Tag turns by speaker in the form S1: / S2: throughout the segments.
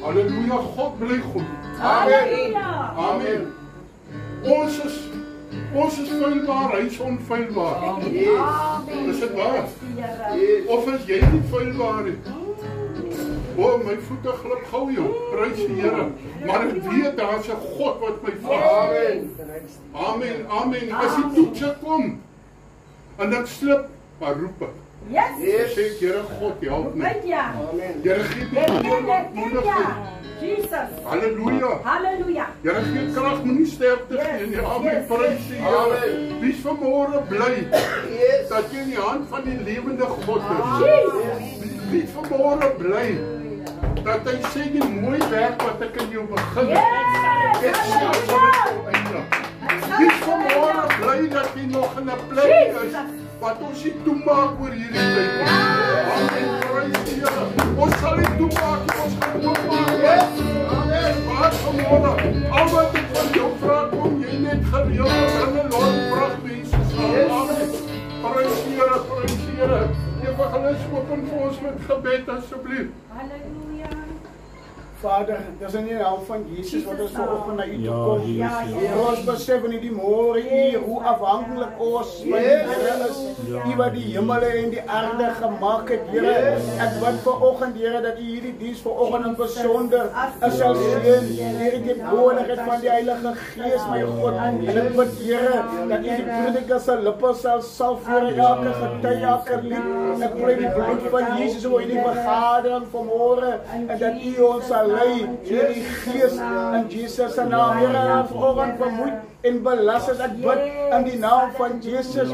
S1: Halleluja, God bly goed. Amen. Amen. Ons is feilbaar, hy is onfeilbaar. Is dit waar? Of is jy nie feilbaar nie? O, my voete glip gou joh, prys die Here. Maar ek weet daar is 'n God wat my vas. Amen. Amen, amen. As die toetse kom en ek slip, maar roep ek.
S2: Yes.
S1: Sê Here God help my.
S2: Amen.
S1: Here gee my moedigheid.
S2: Jesus.
S1: Halleluja.
S2: Halleluja.
S1: Here gee krag, moenie sterfte gee nie. Amen. Prys die Here. Wie is vanmôre bly dat jy in die hand van die lewende God is? Wie is vanmôre bly dat hy sê die mooi werk wat ek in jou begin het, ek sal dit eindig. Wie is vanmôre bly dat jy nog in 'n plek is wat ons nie toemaak oor hierdie tyd. Amen, prys die Here. Ons sal nie toemaak, ons gaan toemaak. Amen, maar vanmôre, al wat ek van jou vra, kom jy net gereeld in 'n land vrag mense sal. Amen, prys die Here, prys die Here. Evangelis, open vir ons met gebed asseblief.
S2: Halleluja.
S3: Vader, dis in die naam van Jesus wat ons vanoggend na U toe kom. Ons besef in die môre U hoe afhanklik ons van die Here is. U wat die hemele en die aarde gemaak het, Here. Ek bid vanoggend, Here, dat U hierdie diens vanoggend in besonder sal seën. Here, die teenwoordigheid van die Heilige Gees, my God. En ek bid, Here, dat U die prediker se lippe sal salf vir elke getuie, elke lied. Ek bid die bloed van Jesus oor hierdie vergadering vanmôre en dat U ons sal lei deur die Gees in Jesus se naam. Here, vanoggend vermoeid en belas as ek bid in die naam van Jesus.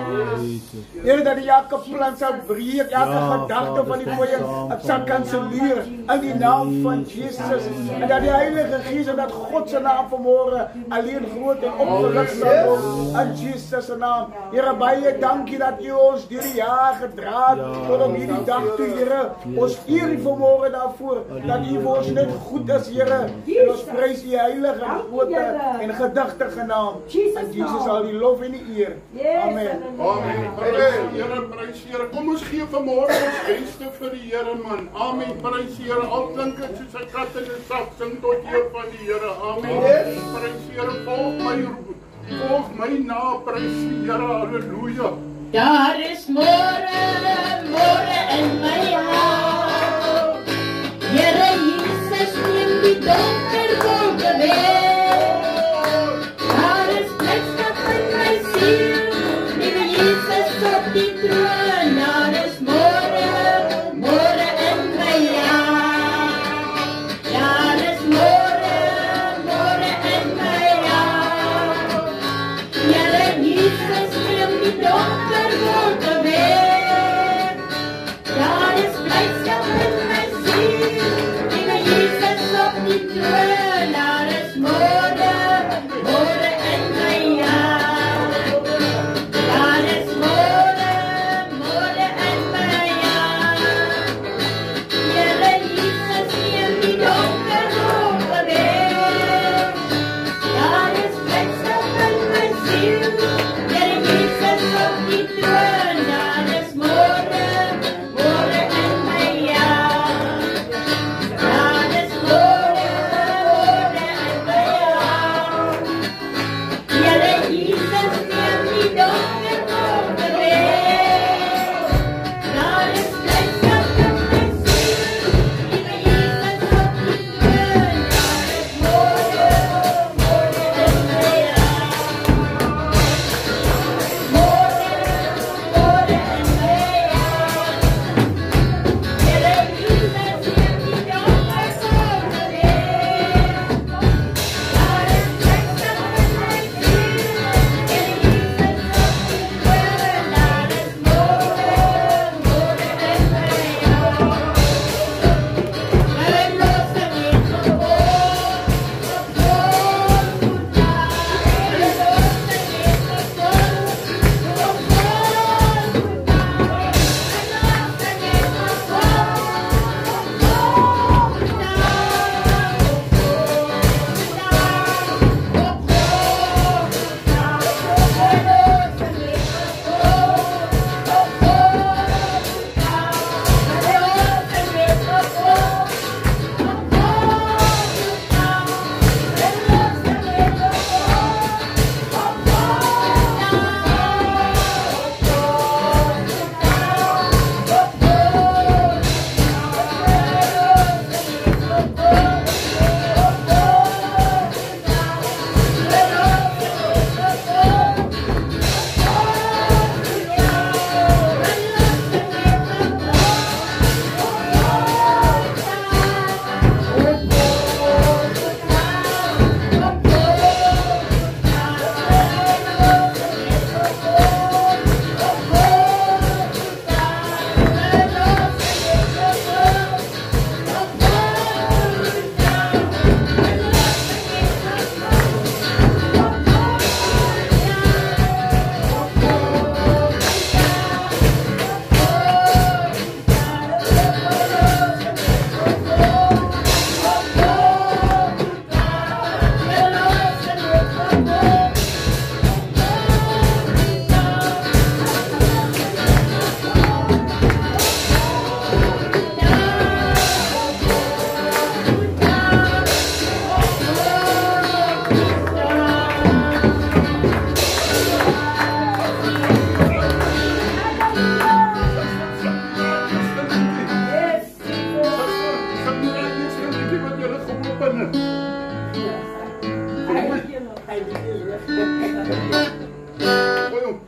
S3: Here, dat elke plan sal breek, elke gedagte van die vyand sal kanselleer in die naam van Jesus. En dat die Heilige Gees en dat God se naam vanmôre alleen groot en opgelig sal word in Jesus se naam. Here, baie dankie dat U ons deur die jaar gedra het tot op hierdie dag toe, Here. Ons eer U vanmôre daarvoor dat U vir ons net goed is, Here. En ons prys U heilige, grote en gedagtige naam. En Jesus al die lof en die eer. Amen.
S1: Amen. Here, prys Here. Kom ons gee vanmôre ons beste vir die Here, man. Amen. Prys Here. Al klink dit soos 'n kat in 'n sak, sing tot eer van die Here. Amen. Prys Here. Volg my na, prys die Here. Halleluja.
S4: Daar is môre in my hart. Here Jesus neem die donker wolke weg. Daar is blydskap in my siel, liewe Jesus op die troon. Daar is môre in my hart. Daar is môre in my hart. Here Jesus neem die donker wolke weg. Daar is blydskap in my siel, liewe Jesus op die troon.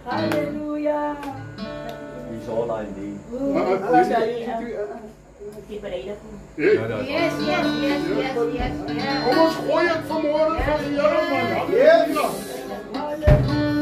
S2: Hallelujah.
S5: He's all I need.
S4: Yes.
S1: Kom ons gooi het vanmorgen van die Here, man.
S3: Yes.
S2: Hallelujah.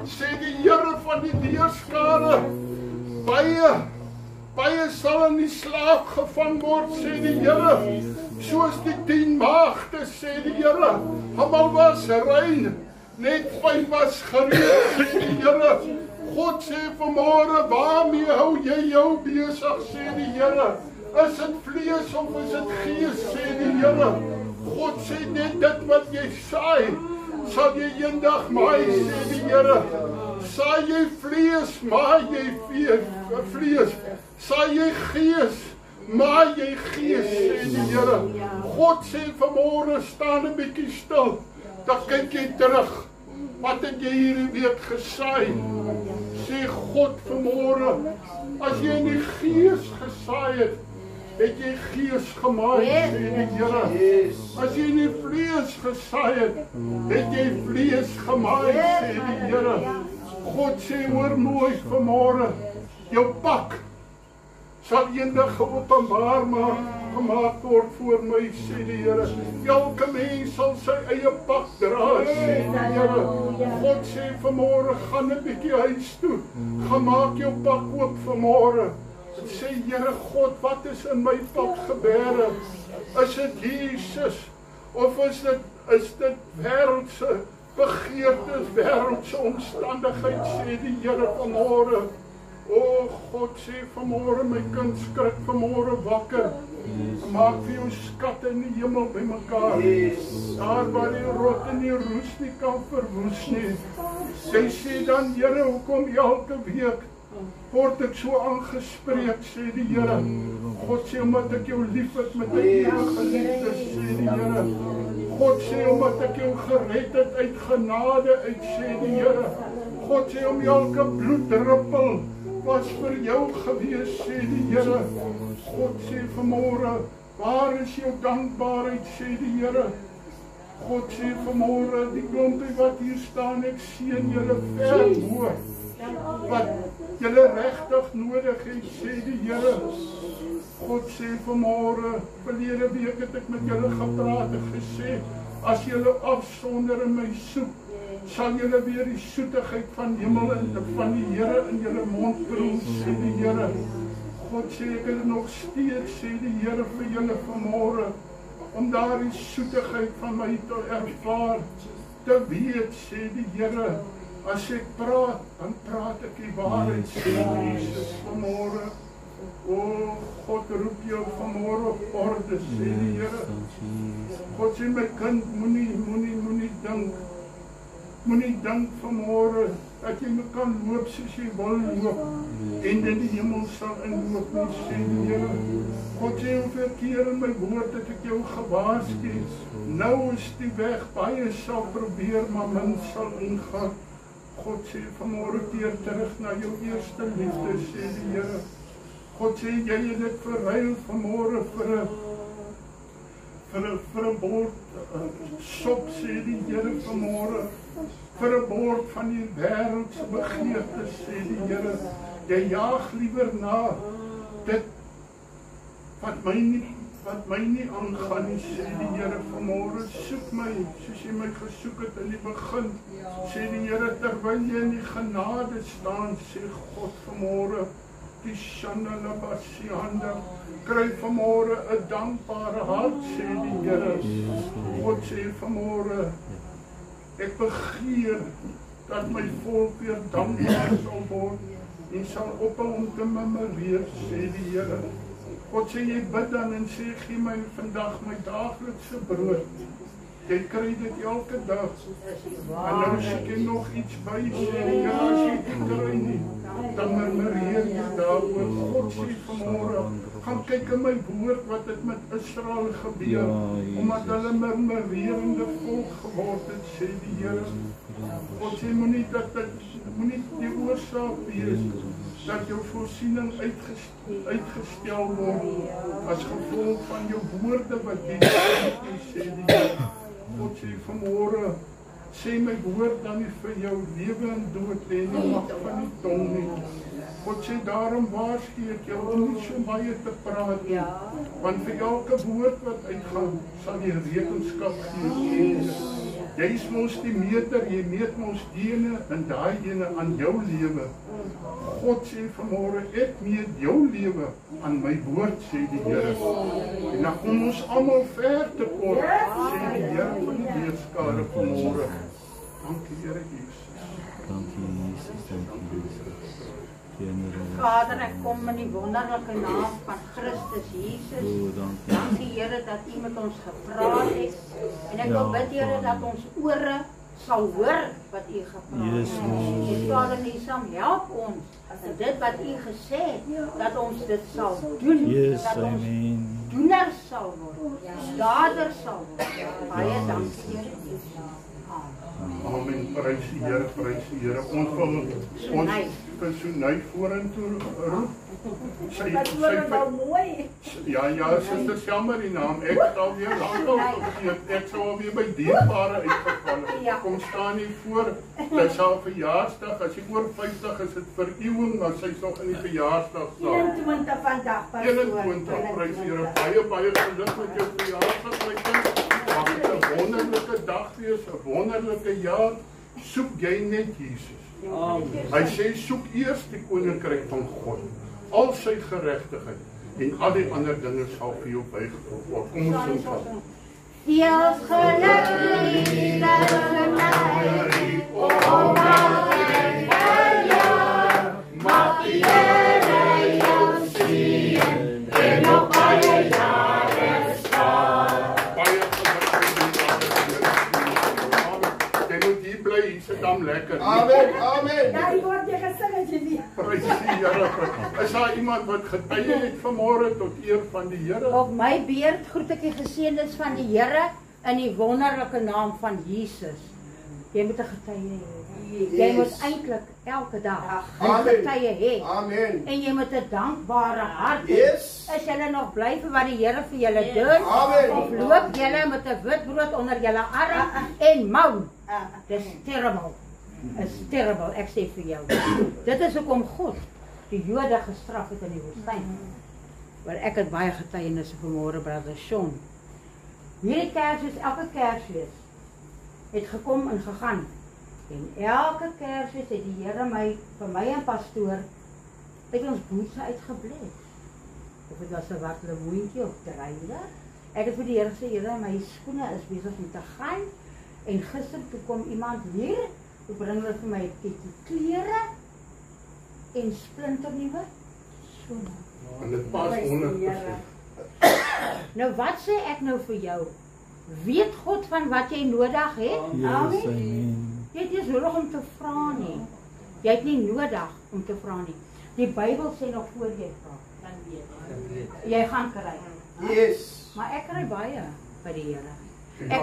S1: Sê die Here van die deurskare, baie sal in die slaap gevang word, sê die Here, soos die 10 maagde, sê die Here, almal was rein, net 5 was gereed, sê die Here. God sê vanmôre, waarmee hou jy jou besig, sê die Here. Is dit vlees of is dit gees, sê die Here. God sê net dit wat jy saai, sal jy eendag maai, sê die Here. Saai jy vlees, maai jy vlees. Saai jy gees, maai jy gees, sê die Here. God sê vanmôre, staan 'n bietjie stil, dan kyk jy terug. Wat het jy hierdie week gesaai? Sê God vanmôre, as jy in die gees gesaai het, het jy gees gemaai, sê die Here. As jy in die vlees gesaai het, het jy vlees gemaai, sê die Here. God sê, hoor mooi vanmôre, jou pak sal eendag geopenbaar gemaak word voor my, sê die Here. Elke mens sal sy eie pak dra, sê die Here. God sê vanmôre, gaan 'n bietjie huis toe, gaan maak jou pak oop vanmôre. Sê, Here God, wat is in my pad gebeure? Is dit Jesus? Of is dit wêreldse begeertes, wêreldse omstandigheid, sê die Here vanmôre. O God, sê vanmôre, my kind, skrik vanmôre wakker. Maak vir jou skatte in die hemel bymekaar. Daar waar die rot en die roes nie kan verwoes nie. Sy sê dan, Here, hoekom elke week word ek so aangespreek, sê die Here. God sê, omdat ek jou lief het met 'n ewige liefde, sê die Here. God sê, omdat ek jou gered het uit genade uit, sê die Here. God sê, om elke bloeddruppel was vir jou gewees, sê die Here. God sê vanmôre, waar is jou dankbaarheid, sê die Here. God sê vanmôre, die klompie wat hier staan, ek seën julle ver hoor. Wat julle regtig nodig het, sê die Here. God sê vanmôre, verlede week het ek met julle gepraat en gesê, as julle afsonder in my soek, sal julle weer die soetigheid van hemel en van die Here in julle mond proe, sê die Here. God sê, ek het nog steeds, sê die Here, vir julle vanmôre, om daar die soetigheid van my te ervaar, te weet, sê die Here. As ek praat, dan praat ek die waarheid, sê Jesus vanmôre. O God, roep jou vanmôre op orde, sê die Here. God sê, my kind, moenie dink Moenie dink vanmôre dat jy kan loop soos jy wil loop en in die hemel sal inloop nie, sê die Here. God sê hoeveel keer in my woord het ek jou gewaarsku. Nou is die weg, baie sal probeer, maar min sal ingaan. God sê vanmôre keer terug na jou eerste liefde, sê die Here. God sê jy het dit verruil vanmôre vir 'n bord sop, sê die Here vanmôre. Vir 'n bord van die wêreldse begeertes, sê die Here. Jy jaag liewer na dit wat my nie aangaan nie, sê die Here vanmôre. Soek my soos jy my gesoek het in die begin, sê die Here, terwyl jy in die genade staan, sê God vanmôre. Die Shanalabasianda kry vanmôre 'n dankbare hart, sê die Here. God sê vanmôre, ek begeer dat my volk weer dankbaar sal word en sal ophou om te murmureer, sê die Here. God sê jy bid dan en sê gee my vandag my daaglikse brood. Jy kry dit elke dag. En nou soek jy nog iets by, sê die Here, as jy dit kry nie, dan murmureer jy daaroor. God sê vanmôre, gaan kyk in my woord wat het met Israel gebeur, omdat hulle murmurerende volk geword het, sê die Here. God sê moenie die oorsaak wees dat jou voorsiening uitgestel word as gevolg van jou woorde wat jy sê die Here. God sê vanmôre, sê my woord dan nie vir jou lewe en dood lê in die mag van die tong nie. God sê daarom waarsku ek jou om nie so baie te praat nie, want vir elke woord wat uitgaan sal jy rekenskap gee. Jy is mos die meter, jy meet mos die ene en daai ene aan jou lewe. God sê vanmôre, ek meet jou lewe aan my woord, sê die Here. En dan kom ons almal ver te kort, sê die Here van die weerskare vanmôre. Dankie Here Jesus.
S6: Dankie Jesus, dankie Jesus.
S7: Vader, ek kom in die wonderlike naam van Christus Jesus. Dankie Here dat U met ons gepraat het. En ek wil bid Here dat ons ore sal hoor wat U gepraat het. En Vader, U sal help ons en dit wat U gesê het, dat ons dit sal doen. Dat ons doeners sal word, daders sal word. Baie dankie Here Jesus.
S1: Amen, prys die Here, prys die Here. Ons vir Sunay vorentoe roep. Sy
S2: mooi.
S1: Ja, sister jammer die naam. Ek sal weer lankal vergeet. Ek sal weer by dierbare uitgeval. Kom staan hier voor. Dit sal verjaarsdag. As jy oor 50 is dit verewing, maar sy's nog in die verjaarsdag staan.
S2: 21 vandag,
S1: 21, prys die Here. Baie geluk met jou verjaarsdag, my kind. Mag dit 'n wonderlike dag wees, 'n wonderlike jaar. Soek jy net Jesus. Hy sê soek eers die koninkryk van God, al sy geregtigheid en al die ander dinge sal vir jou bygevoeg word. Kom ons sing saam.
S4: Veel geluk liefde vir my, o mag ek verjaar, mag die Here jou sien en nog baie jare staan.
S1: Baie geluk. Jy moet hier bly, hier sit dan lekker.
S3: Amen, amen.
S2: Ja, ik word je gesing as jy nie.
S1: Prys die Here. Is daar iemand wat getuie het vanmôre tot eer van die Here?
S7: Op my beurt groet ek die geseëndes van die Here in die wonderlike naam van Jesus. Jy moet 'n getuie hê. Jy moet eintlik elke dag 'n getuie hê.
S3: Amen.
S7: En jy moet 'n dankbare hart hê.
S3: Yes.
S7: Is julle nog bly vir wat die Here vir julle doen?
S3: Amen.
S7: Of loop julle met 'n wit brood onder julle arm en mou? Dis terrible. Is terrible, ek sê vir jou. Dit is hoekom God die Jode gestraf het in die woestyn. Want ek het baie getuienisse vanmôre, brother Sean. Hierdie Kersfees, elke Kersfees het gekom en gegaan. En elke Kersfees het die Here vir my en pastoor uit ons boetse uitgeblees. Of dit was 'n wat lemoentjie of trailer. Ek het vir die Here gesê, Here, my skoene is besig om te gaan. En gister toe kom iemand hier, toe bring hulle vir my 'n bietjie klere en splinternuwe skoene.
S1: En dit pas 100%.
S7: Nou wat sê ek nou vir jou? Weet God van wat jy nodig het?
S6: Yes, amen.
S7: Jy het nie nodig om te vra nie. Jy het nie nodig om te vra nie. Die Bybel sê nog voor jy vra, dan weet jy. Jy gaan kry.
S3: Yes.
S7: Maar ek kry baie by die Here.
S1: Ja,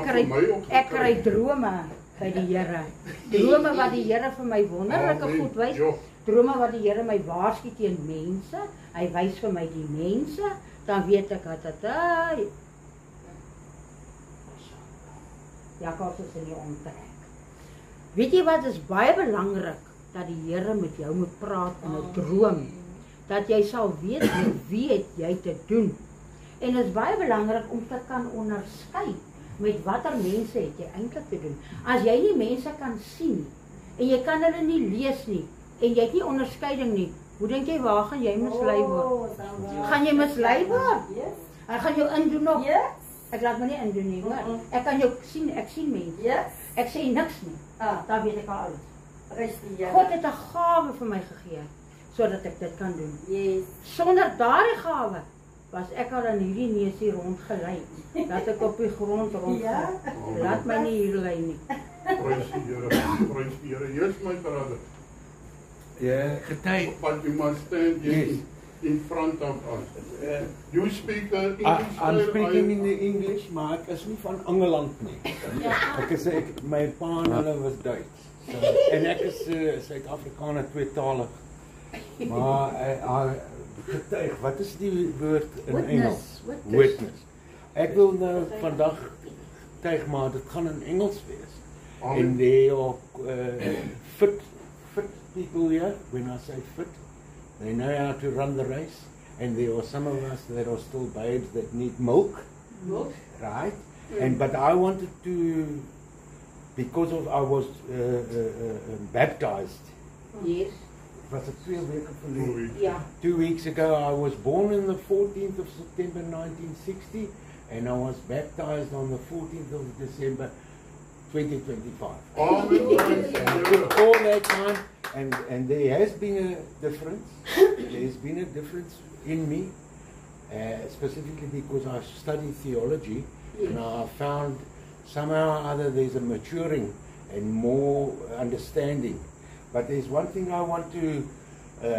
S7: Ek kry drome by die Here. Drome wat die Here vir my wonderlike goed wys. Drome wat die Here my waarsku teen mense. Hy wys vir my die mense, dan weet ek dat Jakob is in die omtrek. Weet jy wat, is baie belangrik dat die Here met jou moet praat in 'n droom. Dat jy sal weet met wie het jy te doen. En dit is baie belangrik om te kan onderskei met watter mense het jy eintlik te doen. As jy nie mense kan sien en jy kan hulle nie lees nie en jy het nie onderskeiding nie, hoe dink jy waar gaan jy mislei word? Gaan jy mislei word? Hy gaan jou indoen nog. Ek laat my nie indoen nie, hoor. Ek kan jou sien, ek sien mense. Ek sê niks nie. Dan weet ek al alles. God het 'n gawe vir my gegee sodat ek dit kan doen. Sonder daardie gawe was ek al in hierdie neusie rondgelei. Dat ek op die grond rondgaan. Laat my nie hier lê nie.
S1: Prys die Here. Yes, my brother.
S8: Yeah, getuig.
S1: But you must stand in front of us. You speak English.
S8: I'm speaking in the English, maar ek is nie van Engeland nie. My pa en hulle was Duits. So, en ek is Suid-Afrikaner tweetalig. Maar getuig, wat is die woord in Engels? Witness. Ek wil nou vandag getuig, maar dit gaan in Engels wees. And they are fit people here. When I say fit, they know how to run the race. And there are some of us that are still babes that need milk. Right? But I wanted to, because I was baptized.
S7: Yes.
S8: Was it 2 weke gelede?
S7: Yeah.
S8: 2 weeks ago, I was born on the 14th of September 1960, and I was baptized on the 14th of December 2025. All that time, and there has been a difference. There's been a difference in me, specifically because I studied theology, and I found somehow or other there's a maturing and more understanding. But there's one thing I want to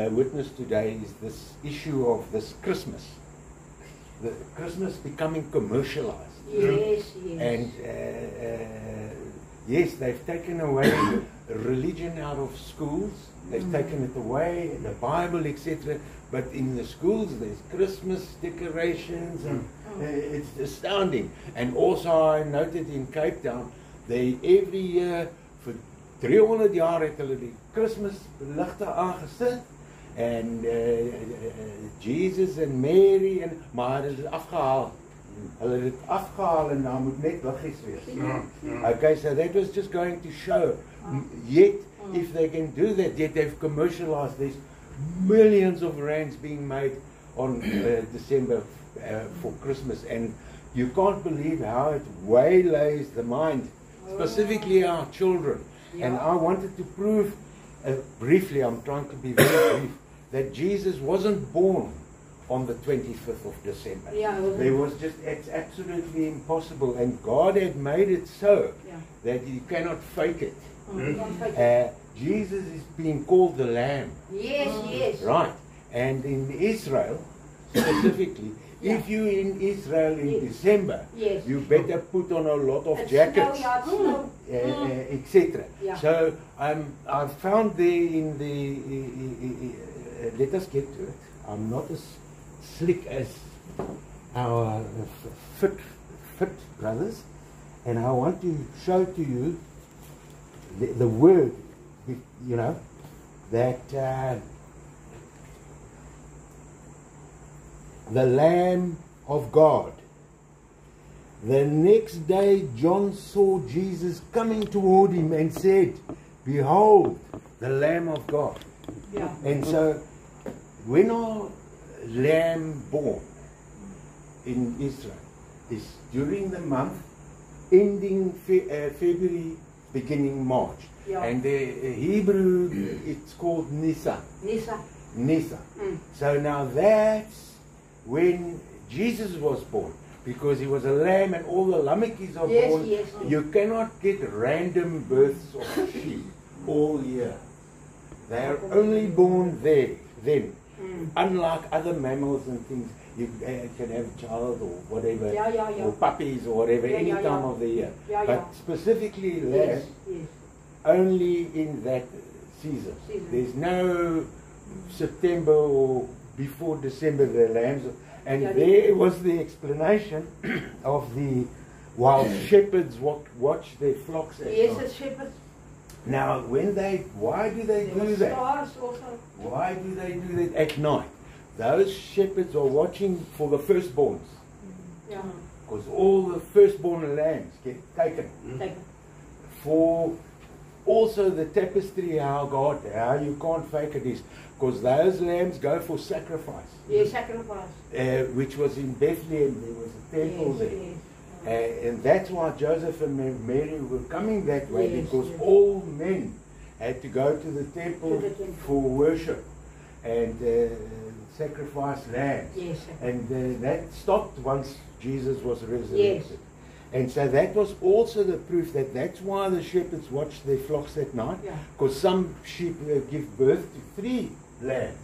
S8: witness today is this issue of this Christmas. The Christmas becoming commercialized.
S7: Yes.
S8: And yes, they've taken away religion out of schools. They've taken it away, the Bible, etc. But in the schools, there's Christmas decorations, and it's astounding. And also, I noted in Cape Town, they every year for 300 jaar het hulle die Kersligte aangesit en Jesus en Mary en maar hulle het dit afgehaal. Hulle het dit afgehaal en daar moet net liggies wees. Okay, so that was just going to show. Yet, if they can do that, yet they've commercialized. There's millions of rands being made on December for Christmas, and you can't believe how it waylays the mind, specifically our children. And I wanted to prove, briefly, I'm trying to be very brief, that Jesus wasn't born on the 25th of December. There was just, it's absolutely impossible. And God had made it so that you cannot fake it. Jesus is being called the Lamb.
S7: Yes.
S8: Right. And in Israel, specifically, if you're in Israel in December, you better put on a lot of jackets, etc. So I found there in the, let us get to it. I'm not as slick as our fit brothers, and I want to show to you the word, you know, that the Lamb of God. The next day John saw Jesus coming toward him and said, "Behold, the Lamb of God." And so when our Lamb born in Israel is during the month ending February, beginning March. And the Hebrew, it's called Nisan. So now that's when Jesus was born. because he was a lamb and all the lammetjies are born.
S7: Yes.
S8: You cannot get random births of sheep all year. They are only born then. Unlike other mammals and things, you can have a child or whatever, or puppies or whatever, any time of the year. But specifically lambs, only in that season. There's no September or before December the lambs. And there was the explanation of the while shepherds watch their flocks at night.
S7: Shepherds.
S8: Now, why do they do that? Why do they do that at night? Those shepherds are watching for the firstborns. Because all the firstborn lambs get taken. For also the tapestry, how you can't fake it is, because those lambs go for sacrifice.
S7: Yes, sacrifice.
S8: Which was in Bethlehem, there was a temple there. And that's why Joseph and Mary were coming that way, because all men had to go to the temple for worship and sacrifice lambs. And that stopped once Jesus was resurrected. And so that was also the proof that that's why the shepherds watch their flocks at night, because some sheep give birth to 3 lambs.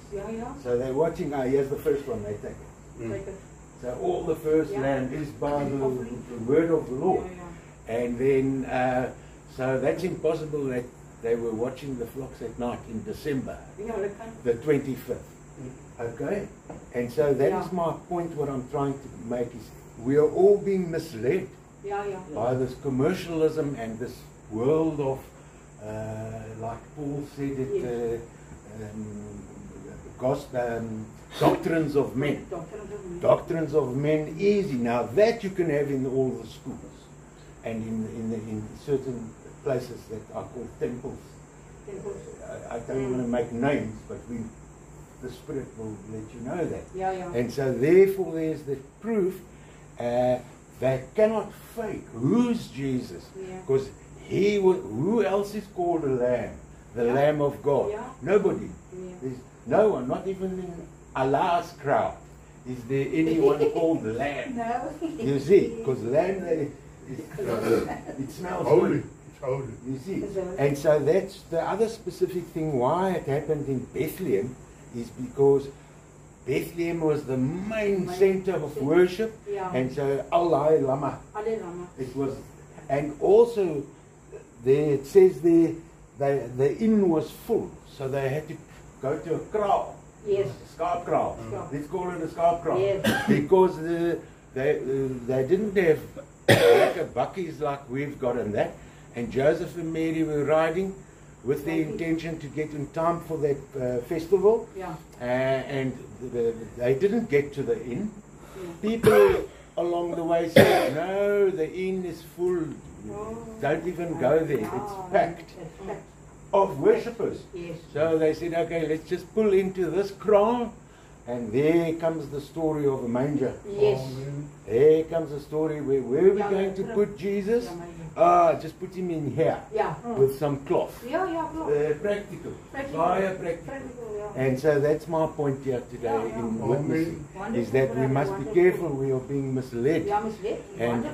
S8: So they're watching, here's the first one, they take it. So all the first lamb is by the word of the Lord. And then, so that's impossible that they were watching the flocks at night in December, the 25th. Okay? And so that is my point, what I'm trying to make is, we are all being misled by this commercialism and this world of, like Paul said it, doctrines of men. Doctrines of men, easy. Now that you can have in all the schools and in certain places that are called temples. I don't want to make names, but the Spirit will let you know that. And so therefore there's the proof that cannot fake. Who's Jesus? Because who else is called a lamb? The Lamb of God. Nobody. There's no one, not even in Allah's crowd. Is there anyone called lamb?
S2: No.
S8: You see, because lamb, it smells
S1: Holy.
S8: good.
S1: It's holy.
S8: You see, and so that's the other specific thing why it happened in Bethlehem is because Bethlehem was the main center of worship, and so Allah Lama. It was, and also there it says the inn was full, so they had to go to a kraal.
S7: Yes.
S8: Skaapkraal. Let's call it a skaapkraal. Because they didn't have lekker bakkies like we've got in that. And Joseph and Mary were riding with the intention to get in time for that festival. And they didn't get to the inn. People along the way said, no, the inn is full. Don't even go there. It's packed of worshippers. So they said, okay, let's just pull into this kraal, and there comes the story of a manger. There comes the story where are we going to put Jesus? Just put him in here with some cloth. Practical. Fire practical. And so that's my point here today in witnessing, is that we must be careful, we are being misled. And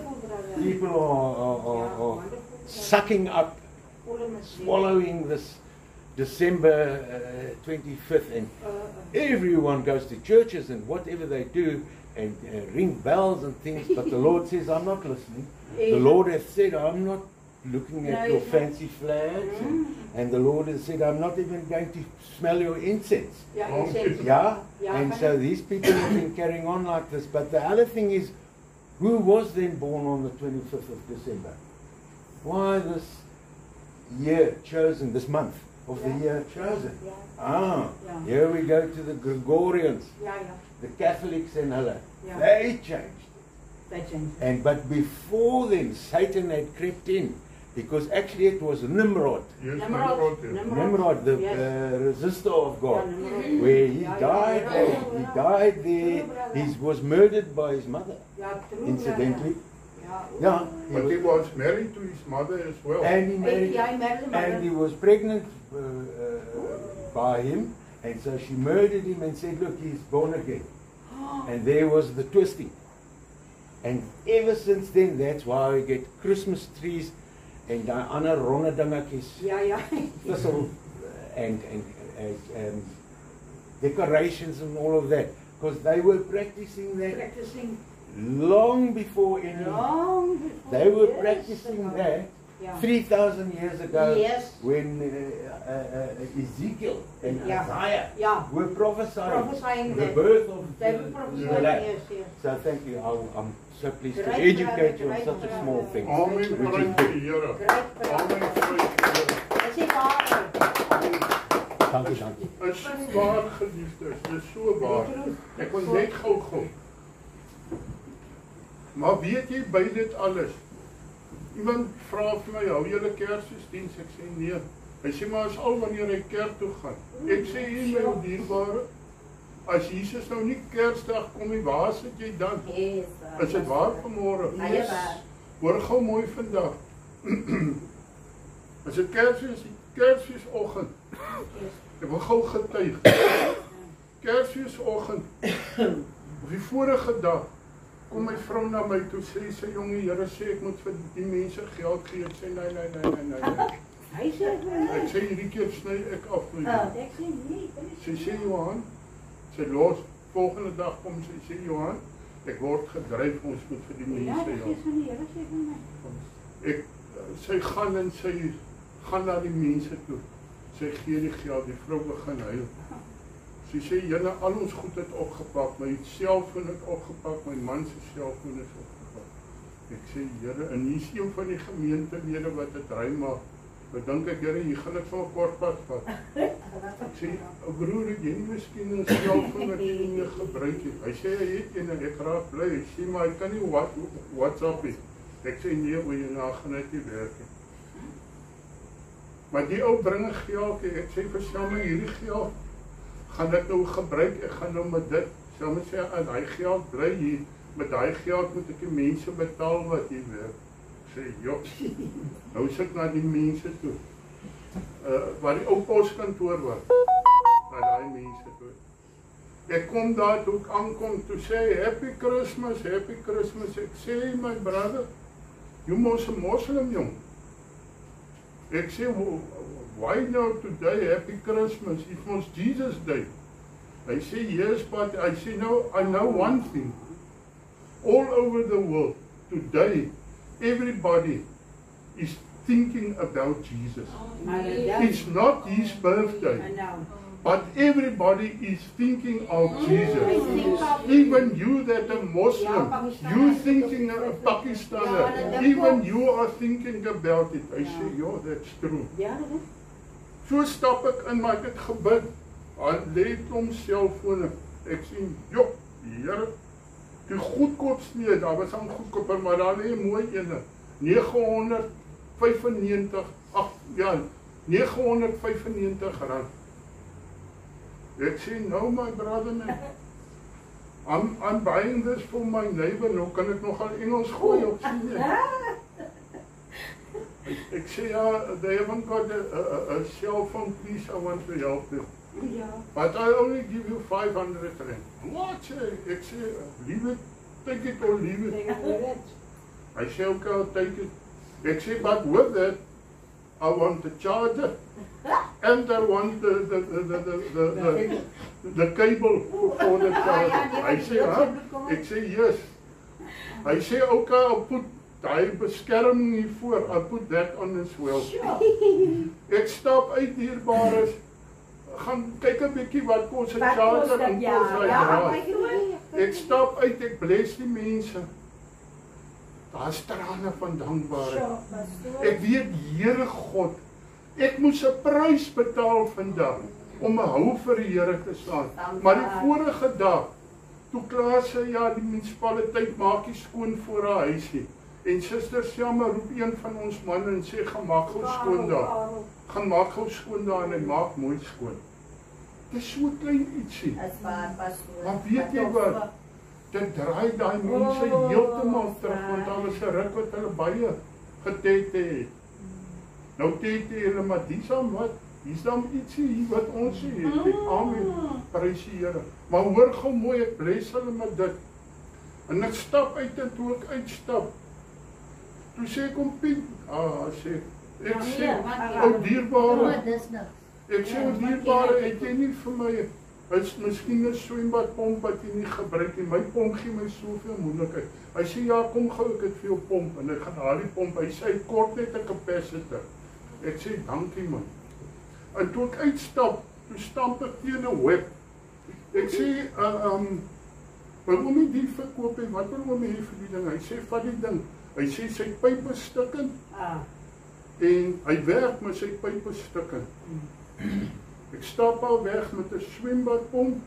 S8: people are sucking up, swallowing this December 25th, and everyone goes to churches and whatever they do and ring bells and things, but the Lord says, I'm not listening. The Lord has said, I'm not looking at your fancy flags, and the Lord has said, I'm not even going to smell your incense. And so these people have been carrying on like this. But the other thing is, who was then born on the 25th of December? Why this year chosen, this month of the year chosen? Here we go to the Gregorians, the Catholics and other. They changed. But before them, Satan had crept in, because actually it was Nimrod. Nimrod, the resistor of God, where he died there. He was murdered by his mother, incidentally.
S1: But he was married to his mother as well.
S8: And he married, and he was pregnant by him, and so she murdered him and said, look, he's born again. And there was the twisting. And ever since then, that's why we get Christmas trees and die ander ronde dingetjies.
S7: Ja.
S8: Thistle and decorations and all of that. Because they were practicing that long before any. They were practicing that 3,000 years ago when Ezekiel and Isaiah were prophesying the birth of the Lamb. So thank you. I'm so pleased to educate you on such a small thing.
S1: Amen. Amen.
S8: Dankie.
S1: Het is so waar, geliefdes, het is so waar. Ek kon net gou. Maar weet jy by dit alles? Iemand vra vir my, hou julle Kersdiens? Ek sê nee. Hy sê maar is al wanneer hy kerk toe gaan. Ek sê hier my dierbare, as Jesus nou nie Kersdag kom nie, waar sit jy dan? Is dit waar vanmôre? Hoor gou mooi vandag. As dit Kersfeesoggend. Ek wil gou getuig. Kersfeesoggend, of die vorige dag, kom my vrou na my toe, sê sy jonge, Here sê ek moet vir die mense geld gee. Ek sê nee.
S7: Hy sê
S1: ek sê hierdie keer sny ek af my.
S7: Ek sê nee.
S1: Sy sê Johan, sy los, volgende dag kom sy sê Johan, ek word gedryf, ons moet vir die mense sy gaan en sy gaan na die mense toe. Sy gee die geld, die vrou begin huil. Sy sê, julle al ons goed het opgepak, my selfoon het opgepak, my man se selfoon is opgepak. Ek sê, Here, en hier is een van die gemeentelede wat het ry maak. Ek dink ek, Here, hier gaan ek van 'n kort pad vat. Ek sê, broer, het jy nie miskien 'n selfoon wat jy nie meer gebruik het? Hy sê, hy het een, en ek raak bly. Hy sê, maar hy kan nie WhatsApp het. Ek sê, nee, hoe jy gaan uit die werk het. Maar die ou bring 'n geld, ek sê vir Samuel, hierdie geld gaan ek nou gebruik, ek gaan nou met dit. Samuel sê, hy geld bly hier, met daai geld moet ek die mense betaal wat hier werk. Ek sê, joh, nou sit ek na die mense toe, waar die ou poskantoor was, na daai mense toe. Ek kom daar toe ek aankom, toe sê, Happy Christmas, ek sê, my brother, you mos 'n Muslim, jong. Ek sê, why now today, Happy Christmas, it was Jesus Day. Hy sê, yes, but I say, no, I know one thing. All over the world, today, everybody is thinking about Jesus. It's not his birthday, but everybody is thinking of Jesus. Even you that are Muslim, you thinking of Pakistaner, even you are thinking about it. I say, yo, that's true. So stap ek in, maar ek het gebid. Hy lê hom selfone. Ek sê, jo, Here, die goedkoopste nie, daar was 'n goedkoper, maar daar lê 'n mooi ene. 995 rand. Ek sê, no my brother man, I'm buying this for my neighbor, nou kan ek nogal Engels gooi op sien. Ek sê, ja, they haven't got a cell phone, please, I want to help them. But I only give you 500 rand. What? Ek sê, leave it, take it or leave it. Hy sê, okay, I'll take it. Ek sê, but with that, I want the charger, and I want the cable for the charger. Hy sê, ek sê, yes. Hy sê, okay, I'll put die beskerming hiervoor, I'll put that on as well. Ek stap uit hierbares, gaan kyk 'n bietjie wat kos 'n charger en kos hy draai. Ek stap uit, ek bless die mense. Daar's trane van dankbaarheid. Ek weet, Here God, ek moes 'n prys betaal vandag om 'n hou vir die Here te staan. Maar die vorige dag, toe klaar sy, ja, die munisipaliteit maak die skoon voor haar huisie. En Suster Selma roep een van ons manne en sê, gaan maak gou skoon daar. Gaan maak gou skoon daar en hy maak mooi skoon. Dit is so klein ietsie. Maar weet jy wat? Dit draai daai mense heeltemal terug, want daar was 'n ruk wat hulle baie getete het. Nou tete hulle, maar dis dan wat? Hier's dan ietsie hier wat ons het. Amen. Prys die Here. Maar hoor gou mooi, ek bless hulle met dit. En ek stap uit en toe ek uitstap. Toe sê ek om Piet, ek sê, ou dierbare, ek sê ou dierbare, het jy nie vir my, is miskien 'n swembadpomp wat jy nie gebruik nie, my pomp gee my soveel moeilikheid. Hy sê, ja, kom gou, ek het vir jou pomp, en ek gaan haal die pomp, hy sê, hy kort net 'n capacitor. Ek sê, dankie man. En toe ek uitstap, toe stamp ek teen 'n web. Ek sê, wil oomie die verkoop en wat wil oomie hê vir die ding? Hy sê, vat die ding. Hy sê, sy pyp is stikkend. En hy werk met sy pyp is stikkend. Ek stap al weg met 'n swembadpomp,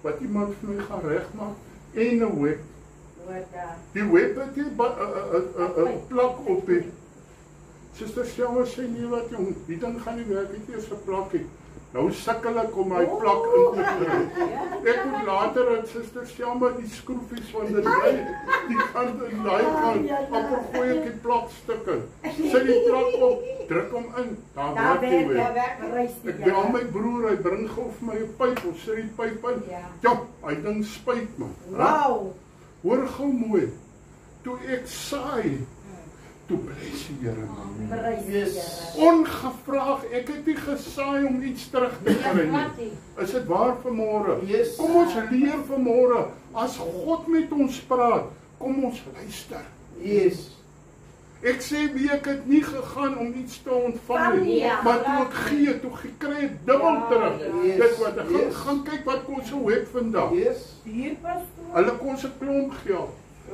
S1: wat iemand vir my gaan regmaak, en 'n web. Die web het die plak op het. Suster Selma sê, nee wat jong, die ding gaan nie werk, het eers 'n plak het. Nou sukkel ek om my plak in te kry. Ek moet later uit Suster Selma die skroefies van die kant en daai kant, appel gooi ek die plakstukke. Sit die plak op, druk hom in, dan werk die web. Ek bel my broer, hy bring gou vir my 'n pyp, ons sit die pyp in. Ja, hy ding spuit man.
S2: Wow.
S1: Hoor gou mooi, toe ek saai, toe bless die Here man. Ongevraag, ek het nie gesaai om iets terug te kry nie. Is dit waar vanmôre? Kom ons leer vanmôre, as God met ons praat, kom ons luister. Ek sê wie ek het nie gegaan om iets te ontvang nie, maar toe ek gee, toe gekry het dubbel terug. Dit wat ek gaan kyk wat kos 'n web vandag. Hulle kos 'n klomp geld.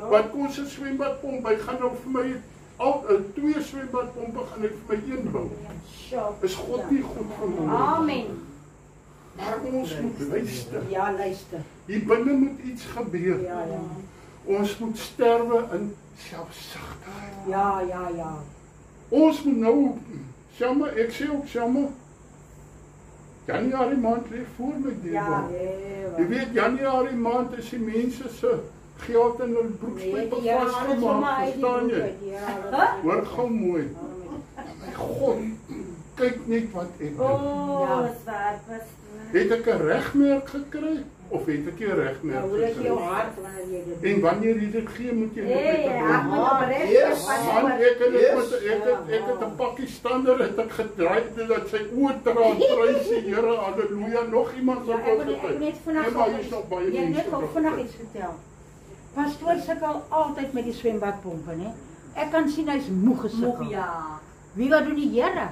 S1: Wat kos 'n swembadpomp? Hy gaan nou vir my al 2 swembadpompe gaan ek vir my een bou. Is God nie goed vir ons?
S2: Amen.
S1: Maar ons moet luister.
S2: Ja, luister.
S1: Hier binne moet iets gebeur. Ons moet sterwe in selfsugtigheid.
S2: Ja.
S1: Ons moet nou, Selma, ek sê ook Selma, Januarie maand lê voor my dierbare. Jy weet, Januarie maand is die mense se geld in hulle broekspype vasgemaak, verstaan jy? Hoor gou mooi. My God, kyk net wat ek doen. Het ek 'n regmerk gekry? Of het ek 'n regmerk gekry? En wanneer jy dit gee, moet jy dit ek het 'n Pakistaner het ek gedraai dat sy oë traan prys die Here, haleluja, nog iemand wat
S7: Ek wil net vandag iets vertel. Pastoor sukkel altyd met die swembadpompe, né? Ek kan sien hy's moeg gesukkel. Wie wat doen die Here?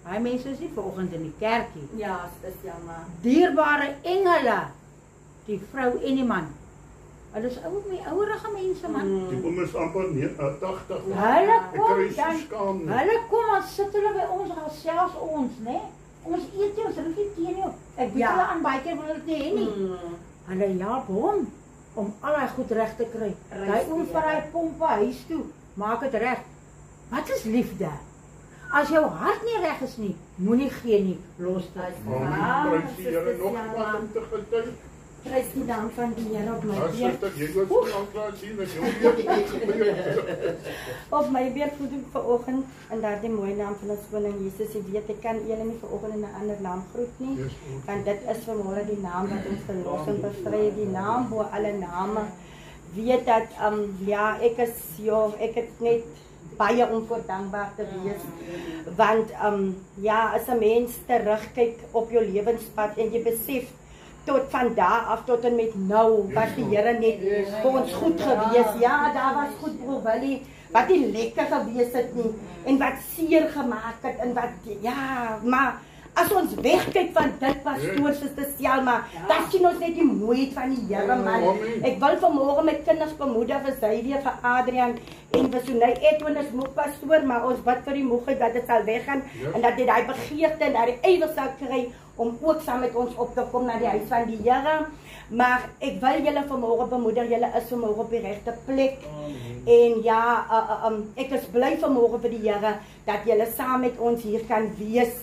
S7: Hy mense is nie vanoggend in die kerkie.
S2: Ja, dis jammer.
S7: Dierbare engele, die vrou en die man. Hulle is ouerige mense man.
S1: Die kom is amper 80.
S7: Hulle kom en sit hulle by ons, gesels ons, né? Ons eet nie, ons drink nie tee nie. Ek weet hulle aan baie keer wil hulle dit hê nie. Hulle help hom om al hy goed reg te kry. Hy oom vir hy pompe huis toe, maak dit reg. Wat is liefde? As jou hart nie reg is nie, moenie gee nie, los dit.
S1: Prys die Here nog wat om te getuig.
S2: Prys die naam van die Here op my beurt. Op my beurt moet ek vanoggend in daardie mooi naam van ons koning Jesus, jy weet ek kan julle nie vanoggend in 'n ander naam groet nie, want dit is vanmôre die naam wat ons verlossing bevry, die naam bo alle name. Weet dat ek het net baie om voor dankbaar te wees, want as 'n mens terugkyk op jou lewenspad en jy besef tot vandaag af tot en met nou was die Here net vir ons goed gewees. Ja, daar was goed broer Willie wat nie lekker gewees het nie en wat seer gemaak het en wat maar as ons wegkyk van dit pastoor Suster Selma, dan sien ons net die mooiheid van die Here man. Ek wil vanmôre met kinders bemoedig vir Xavier, vir Adrian en vir Sunay. Edwin is moeg pastoor, maar ons bid vir die moegheid dat dit sal weggaan en dat jy daai begeerte en daai ywer sal kry om ook saam met ons op te kom na die huis van die Here. Maar ek wil julle vanmôre bemoedig, julle is vanmôre op die regte plek. En ek is bly vanmôre vir die Here dat julle saam met ons hier kan wees.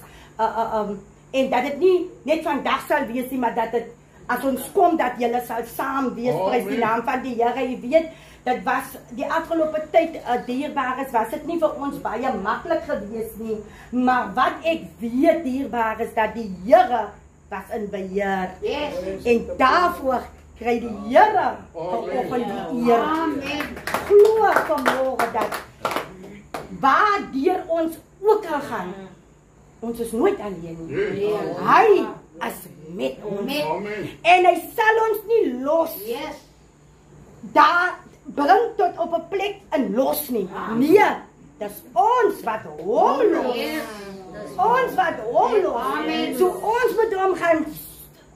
S2: En dat dit nie net vandag sal wees nie, maar dat dit as ons kom dat julle sal saam wees, prys die naam van die Here. Jy weet, dit was die afgelope tyd dierbaar is, was dit nie vir ons baie maklik gewees nie, maar wat ek weet dierbaar is dat die Here was in beheer. En daarvoor kry die Here vanoggend die eer.
S7: Amen.
S2: Glo vanmôre dat waar deur ons ook al gaan, ons is nooit alleen nie. Hy is met ons.
S1: Amen.
S2: En hy sal ons nie los.
S7: Yes.
S2: Daar bring tot op 'n plek en los nie. Nee, dis ons wat hom los. Ons wat hom los. So ons moet hom gaan.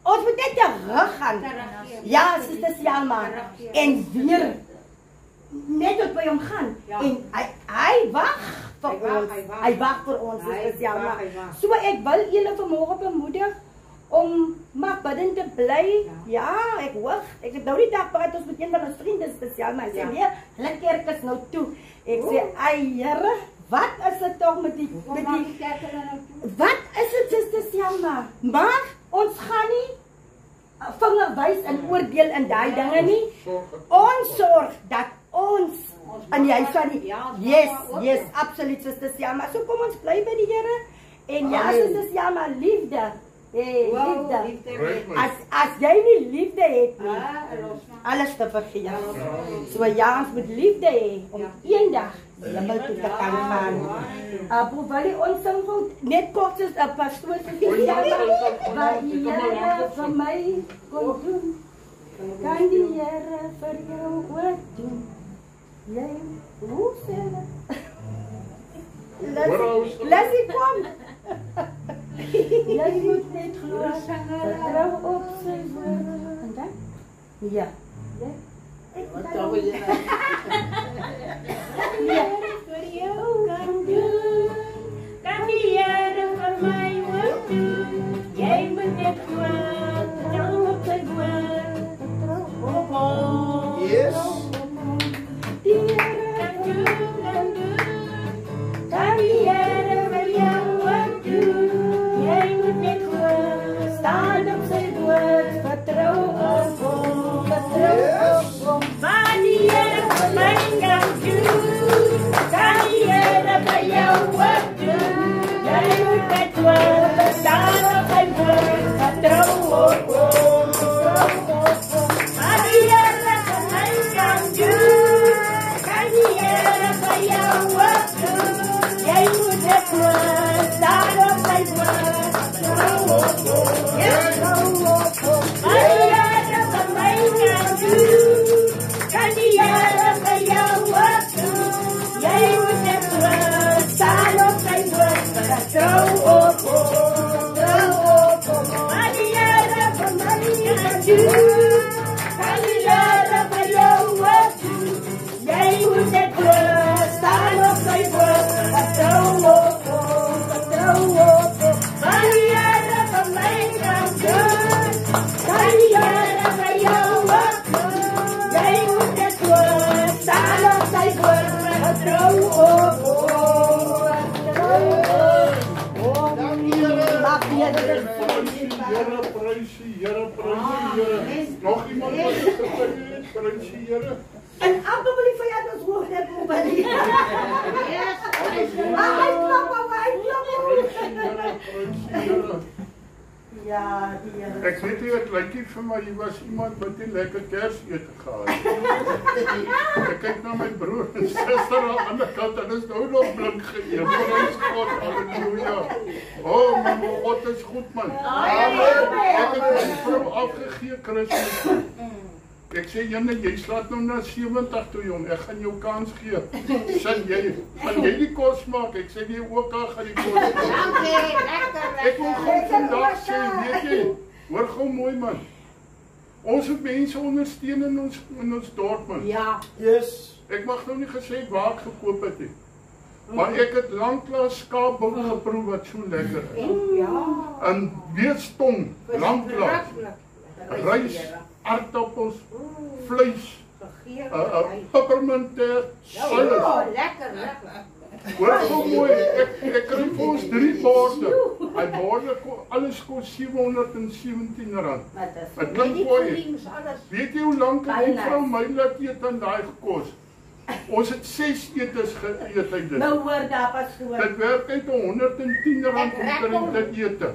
S2: Ons moet net terug gaan. Ja, Suster Selma. En weer net tot by hom gaan. En hy wag vir ons. Hy wag vir ons, Suster Selma. So ek wil julle vanmôre bemoedig om maar bidden te bly. Ja, ek hoor. Ek het nou die dag praat ons met een van ons vriende spesiaal, maar sê nee, hulle kerk is nou toe. Ek sê, ai Here, wat is dit tog met die wat is dit Suster Selma? Maar ons gaan nie vinger wys en oordeel in daai dinge nie. Ons sorg dat ons in die huis van die yes, absoluut Suster Selma. So kom ons bly by die Here. En ja, Suster Selma, liefde. Hey, liefde. As jy nie liefde het nie, alles te vergeet. So ja, ons moet liefde hê om eendag hemel toe te kan gaan. Probeer ons sing net kort as 'n pastoor se wat die Here vir my kon doen. Kan die Here vir jou ook doen? Jy hoe sê Laat ek kom. Jy moet net glo, vertrou op sy woord. En dan? Ja. Ek vertrou jy. Vir jou kan doen. Kan die Here vir my ook doen. Jy moet net glo, vertrou op sy woord. Vertrou op hom.
S3: Yes.
S2: Die Here kan doen. Kan die Here vir jou ook doen. Jy moet net glo, staan op sy woord, vertrou op hom, vertrou op hom. Wat die Here vir my kan doen, kan die Here vir jou ook doen. Jy moet net glo, staan op sy woord, vertrou op hom, vertrou op hom. Wat die Here vir my kan doen, kan die Here vir jou ook doen. Jy moet net glo, staan op sy woord. Kan die Here vir jou ook doen. Jy moet net glo, staan op sy woord, vertrou op hom, vertrou op hom. Kan die Here vir my kan doen. Kan die Here vir jou ook doen. Jy moet net glo, staan op sy woord, vertrou op hom, vertrou op hom. Kan die Here vir my kan doen. Kan die Here vir jou ook doen. Jy moet net glo, staan op sy woord, vertrou op hom, vertrou op hom. Mag die Here
S1: Here, prys die Here. Nog iemand wat gesê het, prys die Here.
S2: En Abba wil vir jou ons hoor net op by die. Yes. Hy klap. Ja, die Here.
S1: Ek weet nie, het lyk nie vir my, jy was iemand wat nie lekker Kersete gehad het. Ek kyk na my broer en suster aan die ander kant, en is nou nog blink geëet. Prys God, halleluja. Oh, man, God is goed, man. Ek het my vrou afgegee, Christus. Ek sê, Jenne, jy slaat nou na 70 toe, jong. Ek gaan jou kans gee. Gaan jy die kos maak? Ek sê, jy ook al gaan die kos maak. Ek wil gewoon vandag sê, weet jy, hoor gewoon mooi, man. Ons het mense ondersteun in ons dorp, man.
S2: Ja.
S3: Yes.
S1: Ek mag nou nie gesê waar ek gekoop het nie. Maar ek het lanklaas skaapbout geproef wat so lekker is.
S2: Ja.
S1: En weerstong, lanklaas. Rys, aardappels, vleis, pepperminter, alles.
S7: Lekker.
S1: Hoor so mooi, ek kry vir ons 3 borde. Hy borde, alles kost R717. Het klink mooi. Weet jy hoe lang het die vrou my laat eet aan die gekos? Ons het 6 etes geëet uit dit.
S2: Nou hoor daar pas hoor.
S1: Dit werk uit R110 om dit ete.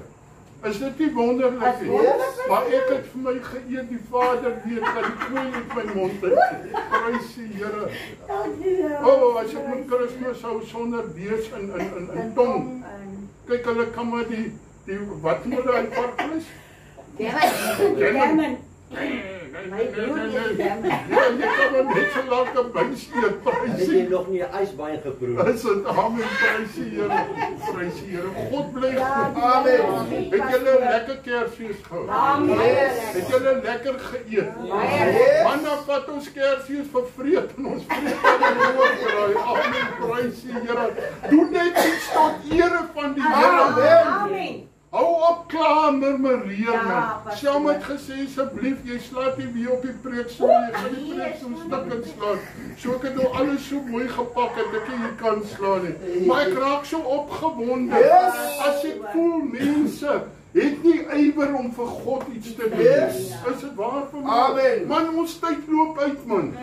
S1: Is dit nie wonderlik nie? Maar ek het vir my geëet, die Vader weet dat die koning uit my mond uit. Prys die Here. As ek met Kersfees hou sonder bees in tong. Kyk, hulle kan maar die wat moet hy varkens?
S7: Gammon.
S1: Nee, jy kan maar net so lank 'n buis eet, prys
S5: Het jy nog nie 'n ysbein geproef?
S1: Is dit amen, prys die Here. Prys die Here. God bly goed. Amen. Het julle 'n lekker Kersfees gehou?
S7: Amen.
S1: Het julle lekker geëet? Man, dan vat ons Kersfees vir vreed en ons vreed aan die woord draai. Amen, prys die Here. Doen net iets tot ere van die Here.
S7: Amen.
S1: Hou op klaar murmureer man. Sjou het gesê asseblief jy slaat nie weer op die preekstoel nie. Jy gaan die preekstoel stukkend slaan. So ek het nou alles so mooi gepak dat ek nie kan slaan nie. Maar ek raak so opgewonde. As ek voel mense het nie ywer om vir God iets te doen. Is dit waar vir my?
S3: Amen.
S1: Man, ons tyd loop uit man.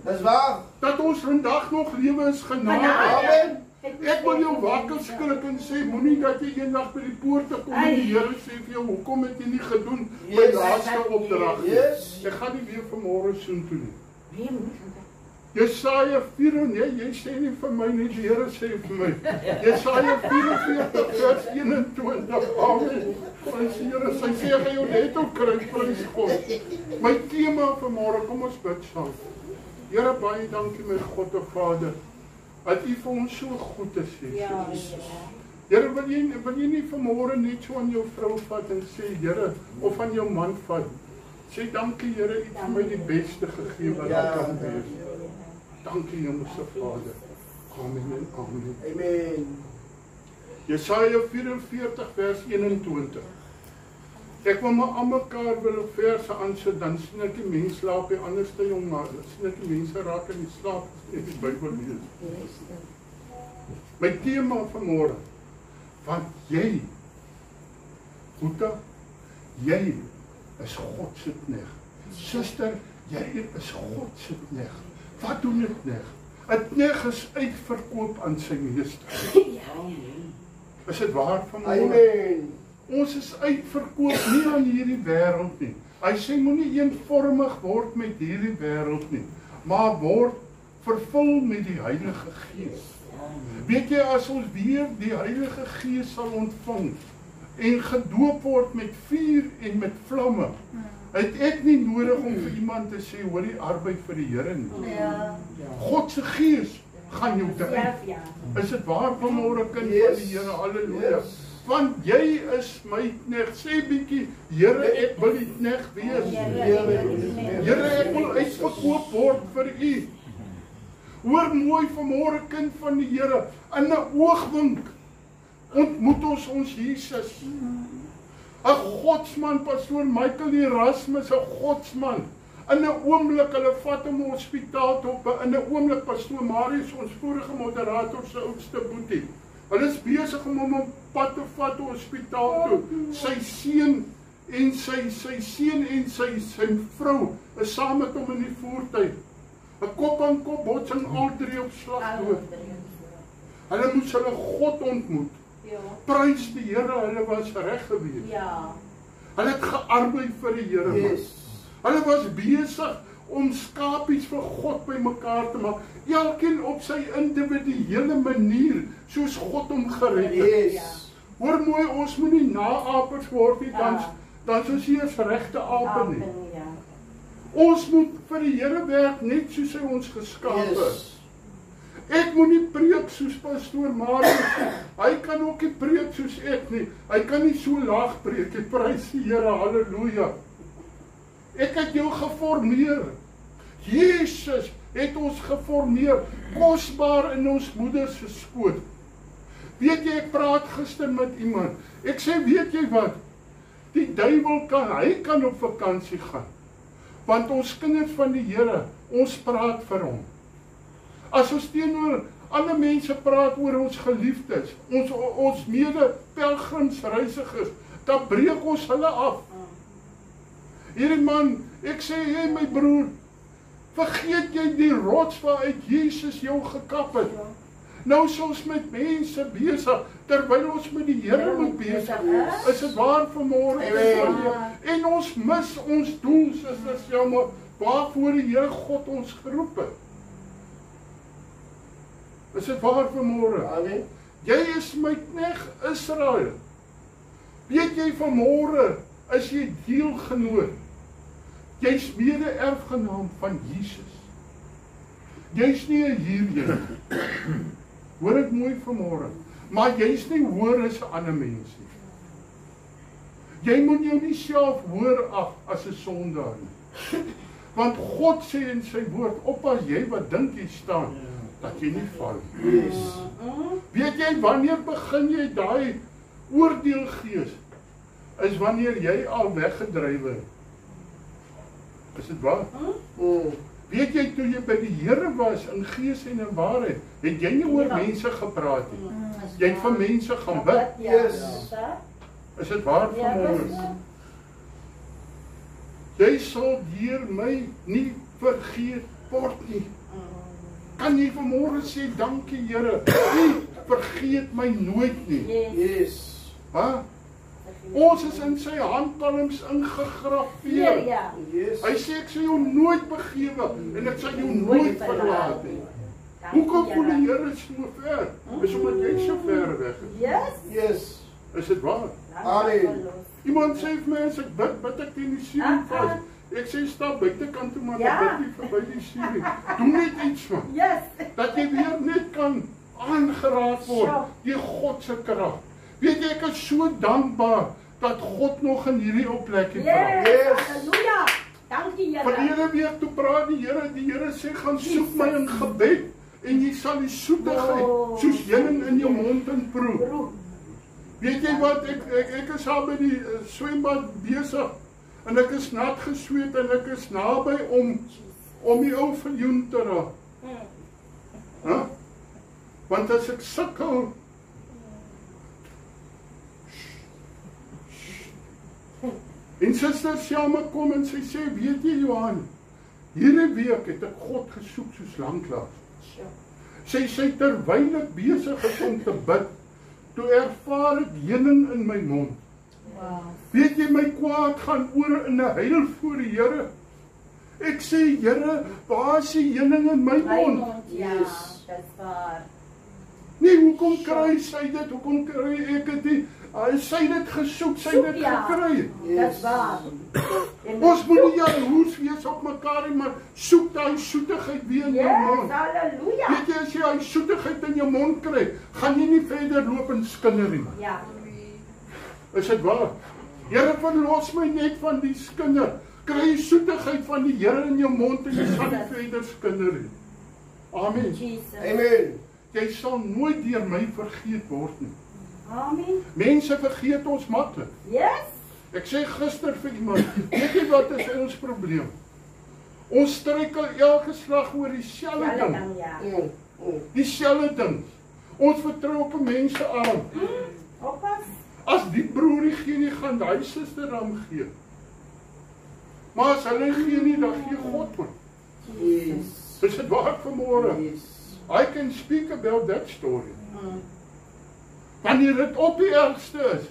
S3: Dis waar.
S1: Dat ons vandag nog lewe is genade.
S3: Amen.
S1: Ek wil jou wakker skrik en sê, moenie dat jy eendag by die poorte kom en die Here sê vir jou, hoekom het jy nie gedoen my laaste opdrag nie? Ek gaan nie weer vanmôre soen toe nie. Jesaja 4, nee, jy sê nie vir my nie, die Here sê vir my. Jesaja 44 vers 21, amen. Prys die Here, sy sê gaan jou net op kry, prys God. My tema vanmôre, kom ons bid saam. Here, baie dankie my God en Vader. Dat U vir ons so goed is, Jesus. Here, wil jy nie vanmôre net so aan jou vrou vat en sê, Here, of aan jou man vat. Sê dankie, Here, U het vir my die beste gegee wat ek kan wees. Dankie, Hemelse Vader. Amen en amen.
S3: Amen.
S1: Jesaja 44 vers 21. Ek wil maar aan mekaar wil verse aansit, dan sien ek die mens slaap die ander te jong, maar sien ek die mense raak in die slaap as die Bybel lees. My tema vanmôre, want jy, Boeta, jy is God se knegt. Suster, jy is God se knegt. Wat doen 'n knegt? 'n Knegt is uitverkoop aan sy meester. Is dit waar vanmôre?
S3: Amen.
S1: Ons is uitverkoop nie aan hierdie wêreld nie. Hy sê moenie eenvormig word met hierdie wêreld nie, maar word vervul met die Heilige Gees. Weet jy, as ons weer die Heilige Gees sal ontvang en gedoop word met vuur en met vlamme, het ek nie nodig om vir iemand te sê, hoor die arbeid vir die Here nie. God se Gees gaan jou dryf. Is dit waar vanmôre kind van die Here? Halleluja. Want jy is my knegt. Sê bietjie, Here, ek wil die knegt wees. Here, ek wil uitverkoop word vir U. Hoor mooi vanmôre kind van die Here, in 'n oogwink ontmoet ons Jesus. 'n Godsman, pastoor Michael Erasmus, 'n godsman. In 'n oomblik, hulle vat hom hospitaal toe, in 'n oomblik pastoor Marius, ons vorige moderator se oudste boetie. Hulle is besig om hom op pad te vat hospitaal toe. Sy seun en sy vrou is saam met hom in die voertuig. 'n Kop-aan-kop botsing, al drie op slag dood. Hulle moes hulle God ontmoet. Prys die Here, hulle was reg gewees. Hulle het gearbei vir die Here. Hulle was besig om skapies vir God bymekaar te maak. Elkeen op sy individuele manier, soos God hom gered het. Hoor mooi, ons moet nie naapers word nie, dan soos jy is regte ape nie. Ons moet vir die Here werk net soos hy ons geskaap het. Ek moet nie preek soos pastoor Marius nie. Hy kan ook nie preek soos ek nie. Hy kan nie so laag preek nie. Prys die Here, halleluja. Ek het jou geformeer. Jesus het ons geformeer, kosbaar in ons moeder se skoot. Weet jy, ek praat gister met iemand. Ek sê, weet jy wat? Die duiwel kan op vakansie gaan. Want ons kinders van die Here, ons praat vir hom. As ons teenoor ander mense praat oor ons geliefdes, ons mede pelgrimsreisigers, dan breek ons hulle af. Hierdie man, ek sê, hey my broer, vergeet jy die rots waaruit Jesus jou gekap het? Nou is ons met mense besig, terwyl ons met die Here moet besig is. Is dit waar vanmôre? En ons mis ons doel, susters, jammer, waarvoor die Here God ons geroep het. Is dit waar vanmôre? Amen. Jy is my knegt Israel. Weet jy vanmôre, is jy deelgenoot. Jy's mede-erfgenaam van Jesus. Jy's nie 'n huurling. Hoor dit mooi vanmôre. Maar jy's nie hoër as 'n ander mens nie. Jy moet jou nie self hoër af as 'n sondaar nie. Want God sê in sy woord, oppas jy wat dink jy staan, dat jy nie val nie. Yes. Weet jy, wanneer begin jy daai oordeelgees? Is wanneer jy al weggedryf het. Is dit waar? Weet jy, toe jy by die Here was, in gees en in waarheid, het jy nie oor mense gepraat nie. Jy het vir mense gaan bid. Yes. Is dit waar vanmôre? Jy sal deur my nie vergeet word nie. Kan jy vanmôre sê, dankie Here, U vergeet my nooit nie. Yes. Ha? Ons is in sy handpalms ingegraveer. Yes. Hy sê, ek sal jou nooit begewe en ek sal jou nooit verlaat nie. Hoekom voel die Here so ver? Is omdat jy so ver weg is. Yes. Is dit waar? Amen. Iemand sê vir my, as ek bid ek teen die siening vas. Ek sê, stap buitekant toe, maar bid nie verby die siening. Doen net iets man. Dat jy weer net kan aangeraak word deur God se krag. Weet jy, ek is so dankbaar dat God nog in hierdie plekkie praat.
S2: Halleluja. Dankie Here.
S1: Verlede week toe praat die Here sê, gaan soek my in gebed en jy sal die soetigheid soos heuning in jou mond in proe. Weet jy wat, ek is al by die swembad besig en ek is nat gesweet en ek is naby om die ou viljoen te raak. Want as ek sukkel, en suster Selma kom en sy sê, weet jy Johan, hierdie week het ek God gesoek soos lanklaas. Sy sê, terwyl ek besig is om te bid, toe ervaar ek heuning in my mond. Weet jy, my kwaad gaan oor in 'n huil voor die Here. Ek sê, Here, waar is die heuning in my mond?
S2: Ja, dis waar.
S1: Nee, hoekom kry sy dit? Hoekom kry ek dit nie? Sy het dit gesoek, sy het dit gekry.
S2: Dis waar.
S1: Ons moet nie jaloers wees op mekaar nie, maar soek daai soetigheid weer in jou mond.
S2: Halleluja.
S1: Weet jy, as jy daai soetigheid in jou mond kry, gaan jy nie verder loop en skinder nie.
S2: Ja.
S1: Is dit waar? Here, verlos my net van die skinder. Kry die soetigheid van die Here in jou mond en jy sal nie verder skinder nie. Amen. Amen. Jy sal nooit deur my vergeet word nie.
S2: Amen.
S1: Mense vergeet ons maklik.
S2: Yes.
S1: Ek sê gister vir iemand, weet jy wat is ons probleem? Ons struikel elke slag oor dieselfde ding. Dieselfde ding. Ons vertrou op mense aan.
S2: Oppas.
S1: As die broer nie gee nie, gaan die suster dan gee. Maar as hulle gee nie, dan gee God man. Yes. Is dit waar vanmôre? Yes. I can speak about that story. Wanneer dit op die ergste is,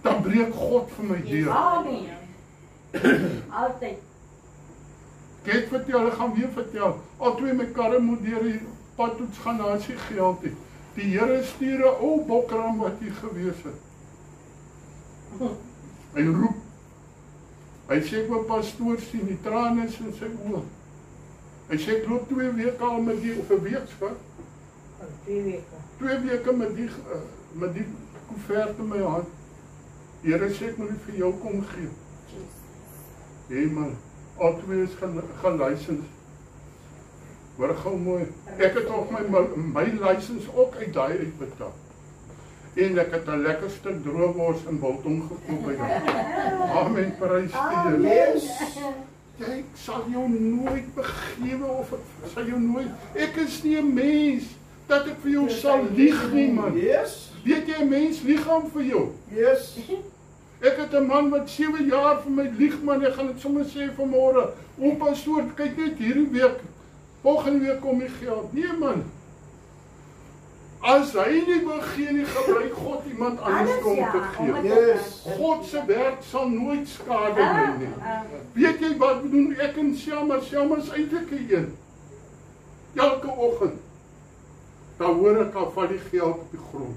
S1: dan breek God vir my deur.
S2: Amen. Altyd.
S1: Ek het vertel, ek gaan weer vertel. Al twee my karre moet deur die padtoets gaan, daar is nie geld nie. Die Here stuur 'n ou bokram wat hier gewees het. Hy roep. Hy sê ek wil pastoor sien, die trane is in sy oë. Hy sê ek loop 2 weke al met die, of 'n week skat.
S2: 2 weke.
S1: 2 weke met die koevert in my hand. Die Here sê ek moet dit vir jou kom gee. Hey man, al twee is gelicens. Hoor gou mooi. Ek het op my license ook uit daai uitbetaal. En ek het 'n lekker stuk droewors in Biltong gekoop by hom. Amen, prys die Here. Ek sal jou nooit begewe of ek sal jou nooit. Ek is nie 'n mens dat ek vir jou sal lieg nie, man.
S3: Yes.
S1: Weet jy 'n mens lieg aan vir jou?
S3: Yes.
S1: Ek het 'n man wat 7 jaar vir my lieg, man. Ek gaan dit sommer sê vanmôre. O pastoor, kyk net hierdie week. Volgende week kom die geld. Nee man. As hy nie wil gee nie, gebruik God iemand anders om te gee. God se werk sal nooit skade ly nie. Weet jy wat doen ek en Shamma? Shamma is eintlik 'n een. Elke oggend, dan hoor ek al van die geld op die grond.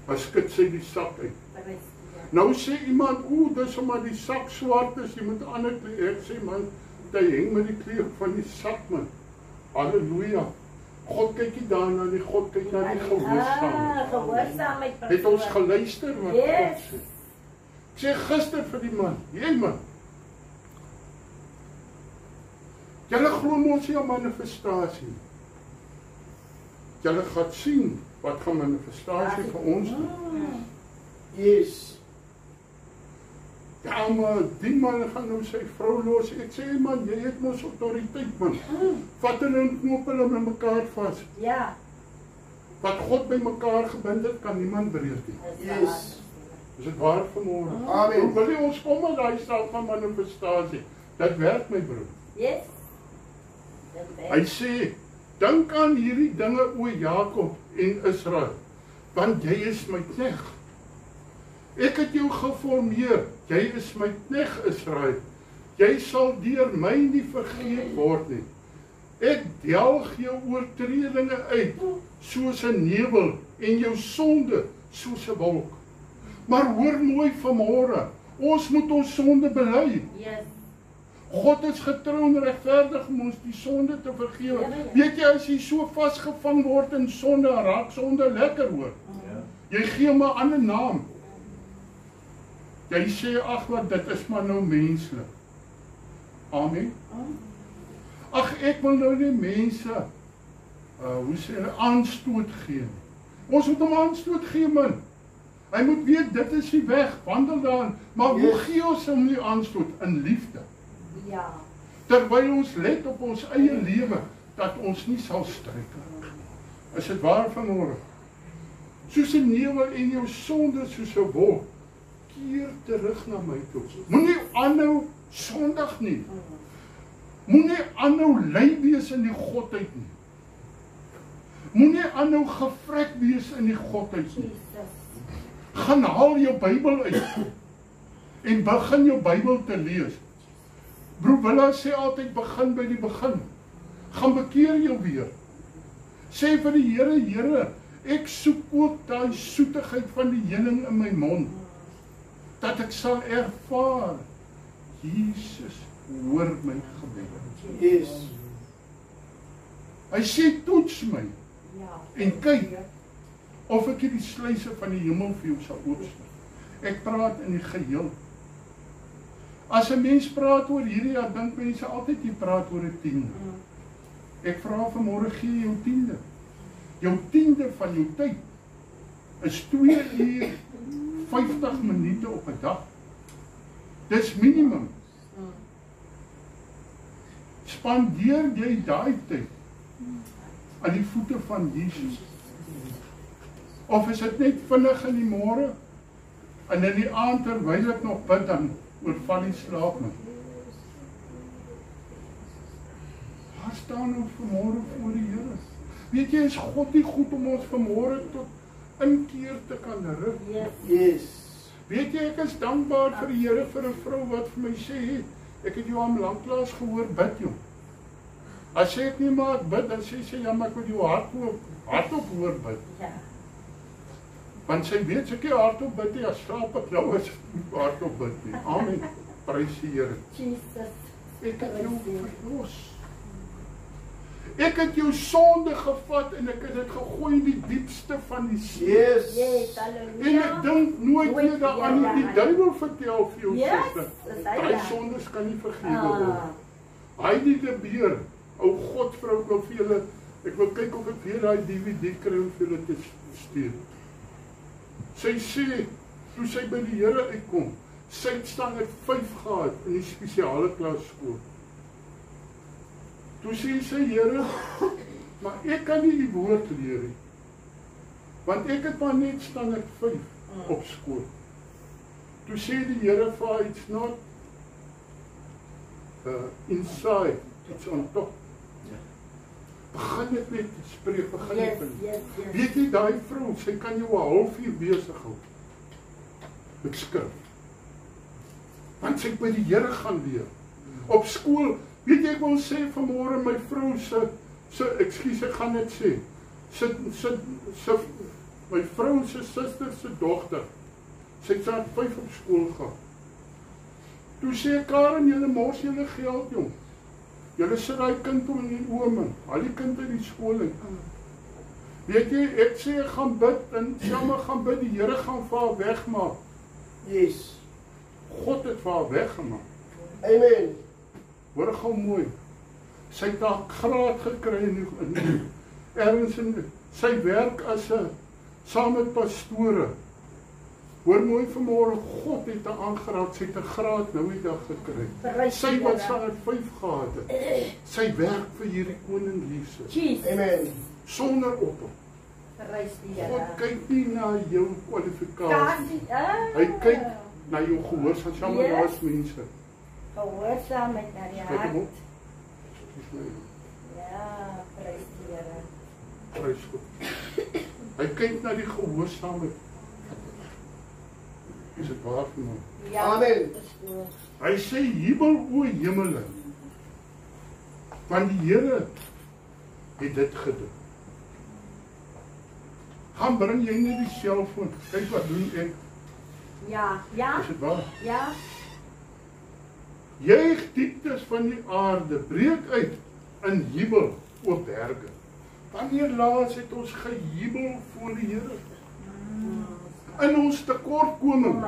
S1: Dan skud sy die sak uit. Nou sê iemand, dis omdat die sak swart is, jy moet 'n ander kleur. Ek sê man, jy hang met die kleur van die sak man. Halleluja. God kyk nie daarna nie, God kyk na die gehoorsaamheid. Het ons geluister wat God sê. Ek sê gister vir die man, jy man, julle glo mos nie aan manifestasie. Julle gaan sien wat gaan manifestasie vir ons doen.
S3: Yes.
S1: Ja, maar die man gaan nou sy vrou los. Ek sê, man, jy het mos autoriteit, man. Vat hulle en knoop hulle met mekaar vas.
S2: Ja.
S1: Wat God by mekaar gebind het, kan niemand breek nie.
S3: Yes.
S1: Is dit waar vanmôre?
S3: Amen.
S1: Wil jy ons kom met daai saak van manifestasie? Dit werk, my broer.
S2: Yes.
S1: Hy sê, dink aan hierdie dinge, o Jakob en Israel, want jy is my knegt. Ek het jou geformeer, jy is my knegt Israel. Jy sal deur my nie vergeet word nie. Ek delg jou oortredinge uit, soos 'n nebel, en jou sonde, soos 'n wolk. Maar hoor mooi vanmôre, ons moet ons sonde bely.
S2: Yes.
S1: God is getrou en regverdig om ons die sonde te vergewe. Weet jy, as jy so vasgevang word in sonde, raak sonde lekker hoor. Jy gee hom 'n ander naam. Jy sê, ag wat, dit is maar nou menslik. Amen. Ag, ek wil nou nie mense, hoe sê hulle, aanstoot gee. Ons moet hom aanstoot gee, man. Hy moet weet, dit is die weg, wandel daarin. Maar hoe gee ons hom nie aanstoot? In liefde.
S2: Ja.
S1: Terwyl ons let op ons eie lewe, dat ons nie sal struikel. Is dit waar vanmôre? Soos 'n nebel en jou sonde soos 'n wolk, keer terug na my toe. Moenie aanhou sondig nie. Moenie aanhou lui wees in die godheid nie. Moenie aanhou gevrek wees in die godheid nie. Gaan haal jou Bybel uit en begin jou Bybel te lees. Broer Willa sê altyd, begin by die begin. Gaan bekeer jou weer. Sê vir die Here, Here, ek soek ook daai soetigheid van die heuning in my mond, dat ek sal ervaar, Jesus hoor my gebed.
S3: Yes.
S1: Hy sê, toets my en kyk of ek die sluise van die hemel vir jou sal oopsluit. Ek praat in die geheel. As 'n mens praat oor hierdie, dan dink mense altyd jy praat oor 'n tiende. Ek vra vanmôre, gee jou tiende. Jou tiende van jou tyd is 2 uur 50 minute op 'n dag. Dis minimum. Spandeer jy daai tyd aan die voete van Jesus? Of is dit net vinnig in die môre en in die aand terwyl ek nog bid, dan oorval die slaap my? Waar staan ons vanmôre voor die Here? Weet jy, is God nie goed om ons vanmôre tot inkeer te kan rig?
S3: Yes.
S1: Weet jy, ek is dankbaar vir die Here vir 'n vrou wat vir my sê, ek het jou al lanklaas gehoor bid jou. As ek nie maar bid, dan sê sy, ja, maar ek moet jou hardop hoor bid.
S2: Ja.
S1: Want sy weet, sy kan hardop bid nie, as slaap ek nou as hardop bid nie. Amen. Prys die Here.
S2: Jesus.
S1: Ek het jou verlos. Ek het jou sonde gevat en ek het dit gegooi in die diepste van die see.
S3: Yes.
S2: Yes,
S1: En
S2: halleluja.
S1: ek dink nooit weer daaraan nie. Die duiwel vertel vir jou,
S2: Yes,
S1: suster,
S2: dis hy,
S1: daai
S2: ja.
S1: sondes kan nie vergewe word. Hy die beer, ou God vrou, ek wil vir julle, ek wil kyk of ek weer daai DVD kry om vir julle te stuur. Sy sê, toe sy by die Here uitkom, sy het standaard 5 gehad in die spesiale klas skool. Toe sê sy, Here, maar ek kan nie die woord leer nie, want ek het maar net standaard 5 op skool. Toe sê die Here vir haar, it's not inside, it's on top. begin dit net spreek, begin dit net. Weet jy, daai vrou, sy kan jou 'n halfuur besig hou. Met skrif. Want sy by die Here gaan leer. Op skool, weet jy, ek wil sê vanmôre my vrou ekskuus, ek gaan dit sê. My vrou se suster se dogter. Sy het 5 op skool gehad. Toe sê Karen, julle mors julle geld, jong. Julle sit daai kind om in die oom, al die kind uit die skool uit. Weet jy, ek sê ek gaan bid, en Selma gaan bid, die Here gaan vir haar wegmaak.
S3: Yes.
S1: God het vir haar weggemaak.
S3: Amen.
S1: Hoor gou mooi. Sy het 'n graad gekry ergens in sy werk as 'n saam met pastore. Hoor mooi vanmôre, God het 'n aangeraak, sy het 'n graad nou die dag gekry. Sy wat sy 5 gehad het. Sy werk vir hierdie koning Jesus.
S3: Amen.
S1: Sonder ophou.
S2: Prys die Here.
S1: God kyk nie na jou kwalifikasie. Hy kyk na jou gehoorsaamheid met daas mense.
S2: Gehoorsaamheid na die
S1: Kyk hem
S2: hart.
S1: op.
S2: Ja, prys die Here.
S1: Prys God. Hy kyk na die gehoorsaamheid. Is dit waar vir my?
S2: Ja,
S3: Amen.
S1: Hy sê jubel o hemele. Want die Here het dit gedoen. Gaan bring jy net die selfoon. Kyk wat doen ek.
S2: Ja, ja,
S1: Is dit waar?
S2: ja.
S1: Juig dieptes van die aarde, breek uit in jubel o berge. Wanneer laas het ons gejubel voor die Here? In ons tekortkoming.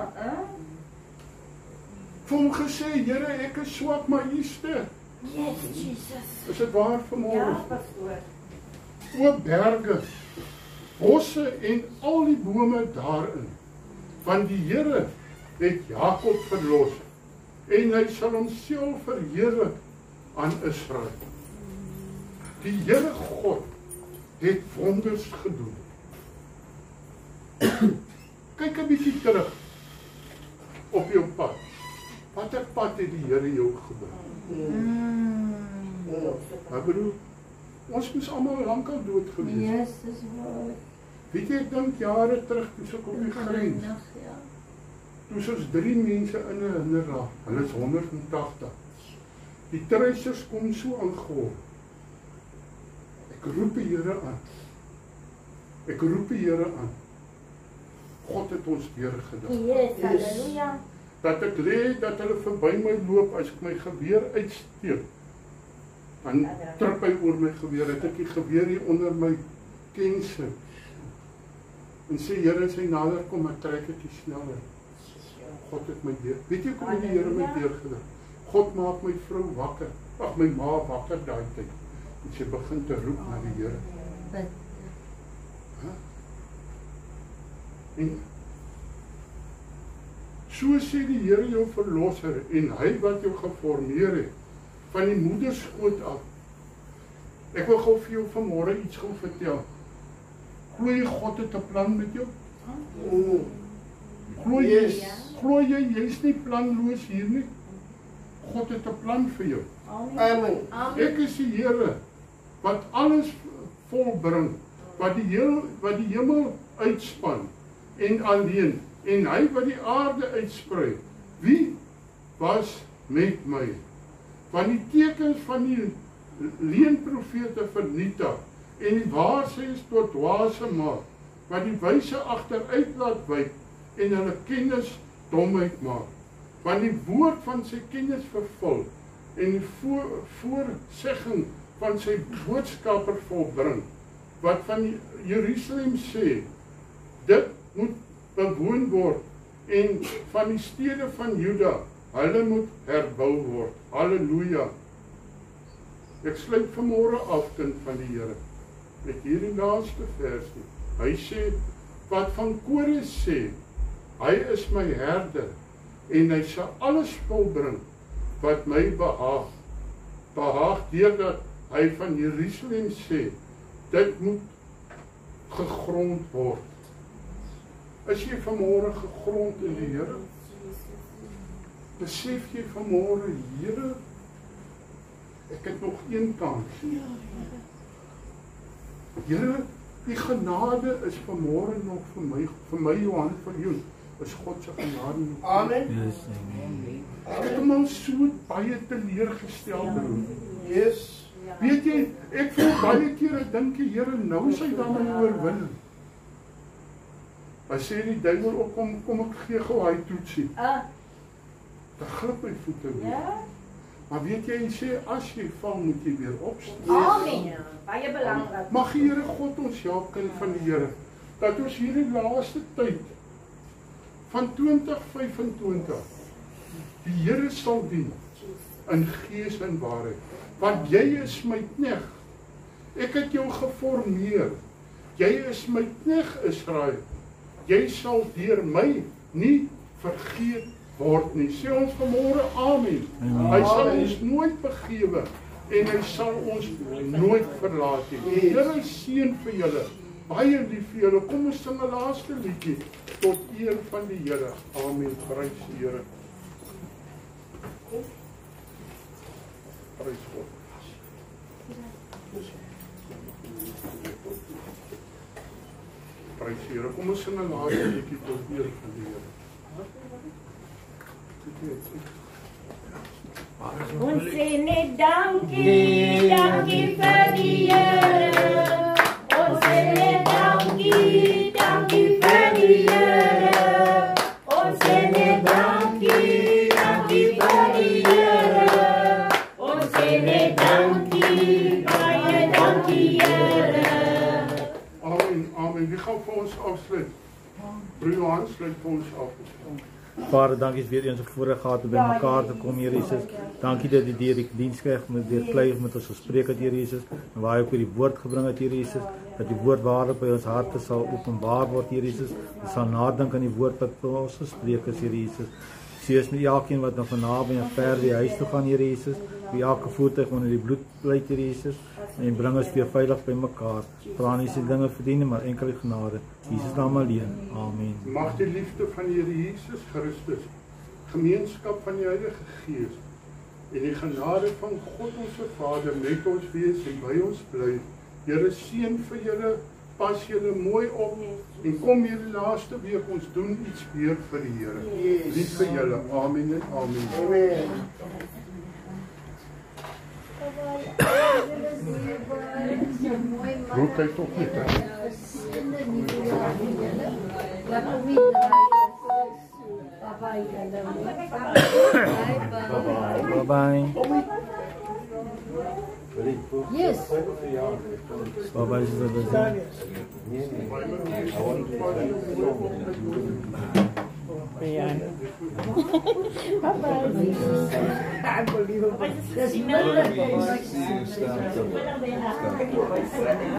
S1: Vir hom gesê, Here, ek is swak, maar U sterk.
S2: Yes, Jesus.
S1: Is dit waar vanmôre?
S2: Ja, pastoor.
S1: O berge, bosse en al die bome daarin. Want die Here het Jakob verlos en hy sal homself verheerlik aan Israel. Die Here God het wonders gedoen. Kyk 'n bietjie terug op jou pad. Watter pad het die Here jou gebring? Ek bedoel, ons moes almal lankal dood gewees.
S7: Yes, dis waar.
S1: Weet jy, ek dink jare terug, toe ek op die grens, toe is ons 3 mense in 'n hinderlaag, hulle is 180. Die truisers kom so aangehol. Ek roep die Here aan. Ek roep die Here aan. God het ons weer gedaan.
S2: Yes, halleluja.
S1: Dat ek lê, dat hulle verby my loop, as ek my geweer uitsteek, dan trip hy oor my geweer, het ek die geweer hier onder my kense. En sê, Here, as hy nader kom, maar trek ek die sneller. God het my deur. Weet jy hoe die Here my deur gedaan? God maak my vrou wakker. Ag, my ma wakker daai tyd. En sy begin te roep na die Here. En so sê die Here jou verlosser en hy wat jou geformeer het van die moederskoot af. Ek wil gou vir jou vanmôre iets gou vertel. Glo jy God het 'n plan met jou? Glo jy jy's nie planloos hier nie? God het 'n plan vir jou.
S3: Amen.
S1: Ek is die Here wat alles volbring, wat die hemel uitspan en alleen, en hy wat die aarde uitsprei. Wie was met my? Want die tekens van die leenprofete vernietig en die waarsêers tot dwaase maak, wat die wyse agteruit laat wyk en hulle kennis domheid maak. Want die woord van sy kennis vervul en die voorsegging van sy boodskapper volbring, wat van Jerusalem sê, dit moet bewoon word, en van die stede van Juda, hulle moet herbou word. Halleluja. Ek sluit vanmôre af, kind van die Here, met hierdie laaste versie. Hy sê, wat van Kores sê, hy is my herder, en hy sal alles volbring, wat my behaag. Behaag deurdat hy van Jerusalem sê, dit moet gegrond word. Is jy vanmôre gegrond in die Here? Besef jy vanmôre, Here, ek het nog een kans. Here, die genade is vanmôre nog vir my Johan van jou, is God se genade nog.
S3: Amen.
S6: Yes, amen.
S1: Ek het hom al so baie teleurgestel, broer.
S3: Yes.
S1: Weet jy, ek voel baie keer, ek dink die Here nou sy dan my oorwin. Hy sê die duiwel op, kom ek gee gou hy toetsie. Dan glip my voete weer. Maar weet jy, hy sê, as jy val, moet jy weer opstaan.
S2: Amen. Baie belangrik.
S1: Mag die Here God ons help, kind van die Here, dat ons hierdie laaste tyd van 2025 die Here sal dien in gees en waarheid. Want jy is my knegt. Ek het jou geformeer. Jy is my knegt, Israel. Jy sal deur my nie vergeet word nie. Sê ons vanmôre amen. Hy sal ons nooit begewe en hy sal ons nooit verlaat nie. Here seën vir julle. Baie lief vir julle. Kom ons sing 'n laaste liedjie tot eer van die Here. Amen. Prys die Here. Prys God. Prys die Here. Kom ons sing 'n laaste liedjie tot eer van die Here.
S2: Ons sê net dankie, dankie vir die Here. Ons sê net dankie, dankie vir die Here. Ons sê net dankie, dankie vir die Here. Ons sê net dankie, baie dankie Here.
S1: Amen, amen. Wie gaan vir ons afsluit? Broer Johan, sluit vir ons af.
S6: Vader, dankie weer eens op voorreg gehad om by mekaar te kom, Here Jesus. Dankie dat jy deur die diens krijg met deur kleig met ons gespreek het, Here Jesus. En waar jy ook weer die woord gebring het, Here Jesus. Dat die woord waarlik by ons harte sal openbaar word, Here Jesus. Ons sal nadink aan die woord wat vir ons gespreek is, Here Jesus. Seus met elkeen wat nog van naby en ver die huis toe gaan, Here Jesus. Wie elke voertuig onder die bloed pleit, Here Jesus. En bring ons weer veilig by mekaar. Vra nie se dinge verdien, maar enkel die genade. Jesus naam alleen. Amen.
S1: Mag die liefde van die Here Jesus Christus, gemeenskap van die Heilige Gees en die genade van God ons Vader met ons wees en by ons bly. Here seën vir julle, pas julle mooi op en kom hierdie laaste week ons doen iets weer vir die Here. Lief vir julle. Amen en amen.
S3: Amen.
S1: Roep hy toch niet, hè?
S6: Bye-bye.
S7: Yes.
S6: Bye-bye, sister.
S3: Unbelievable.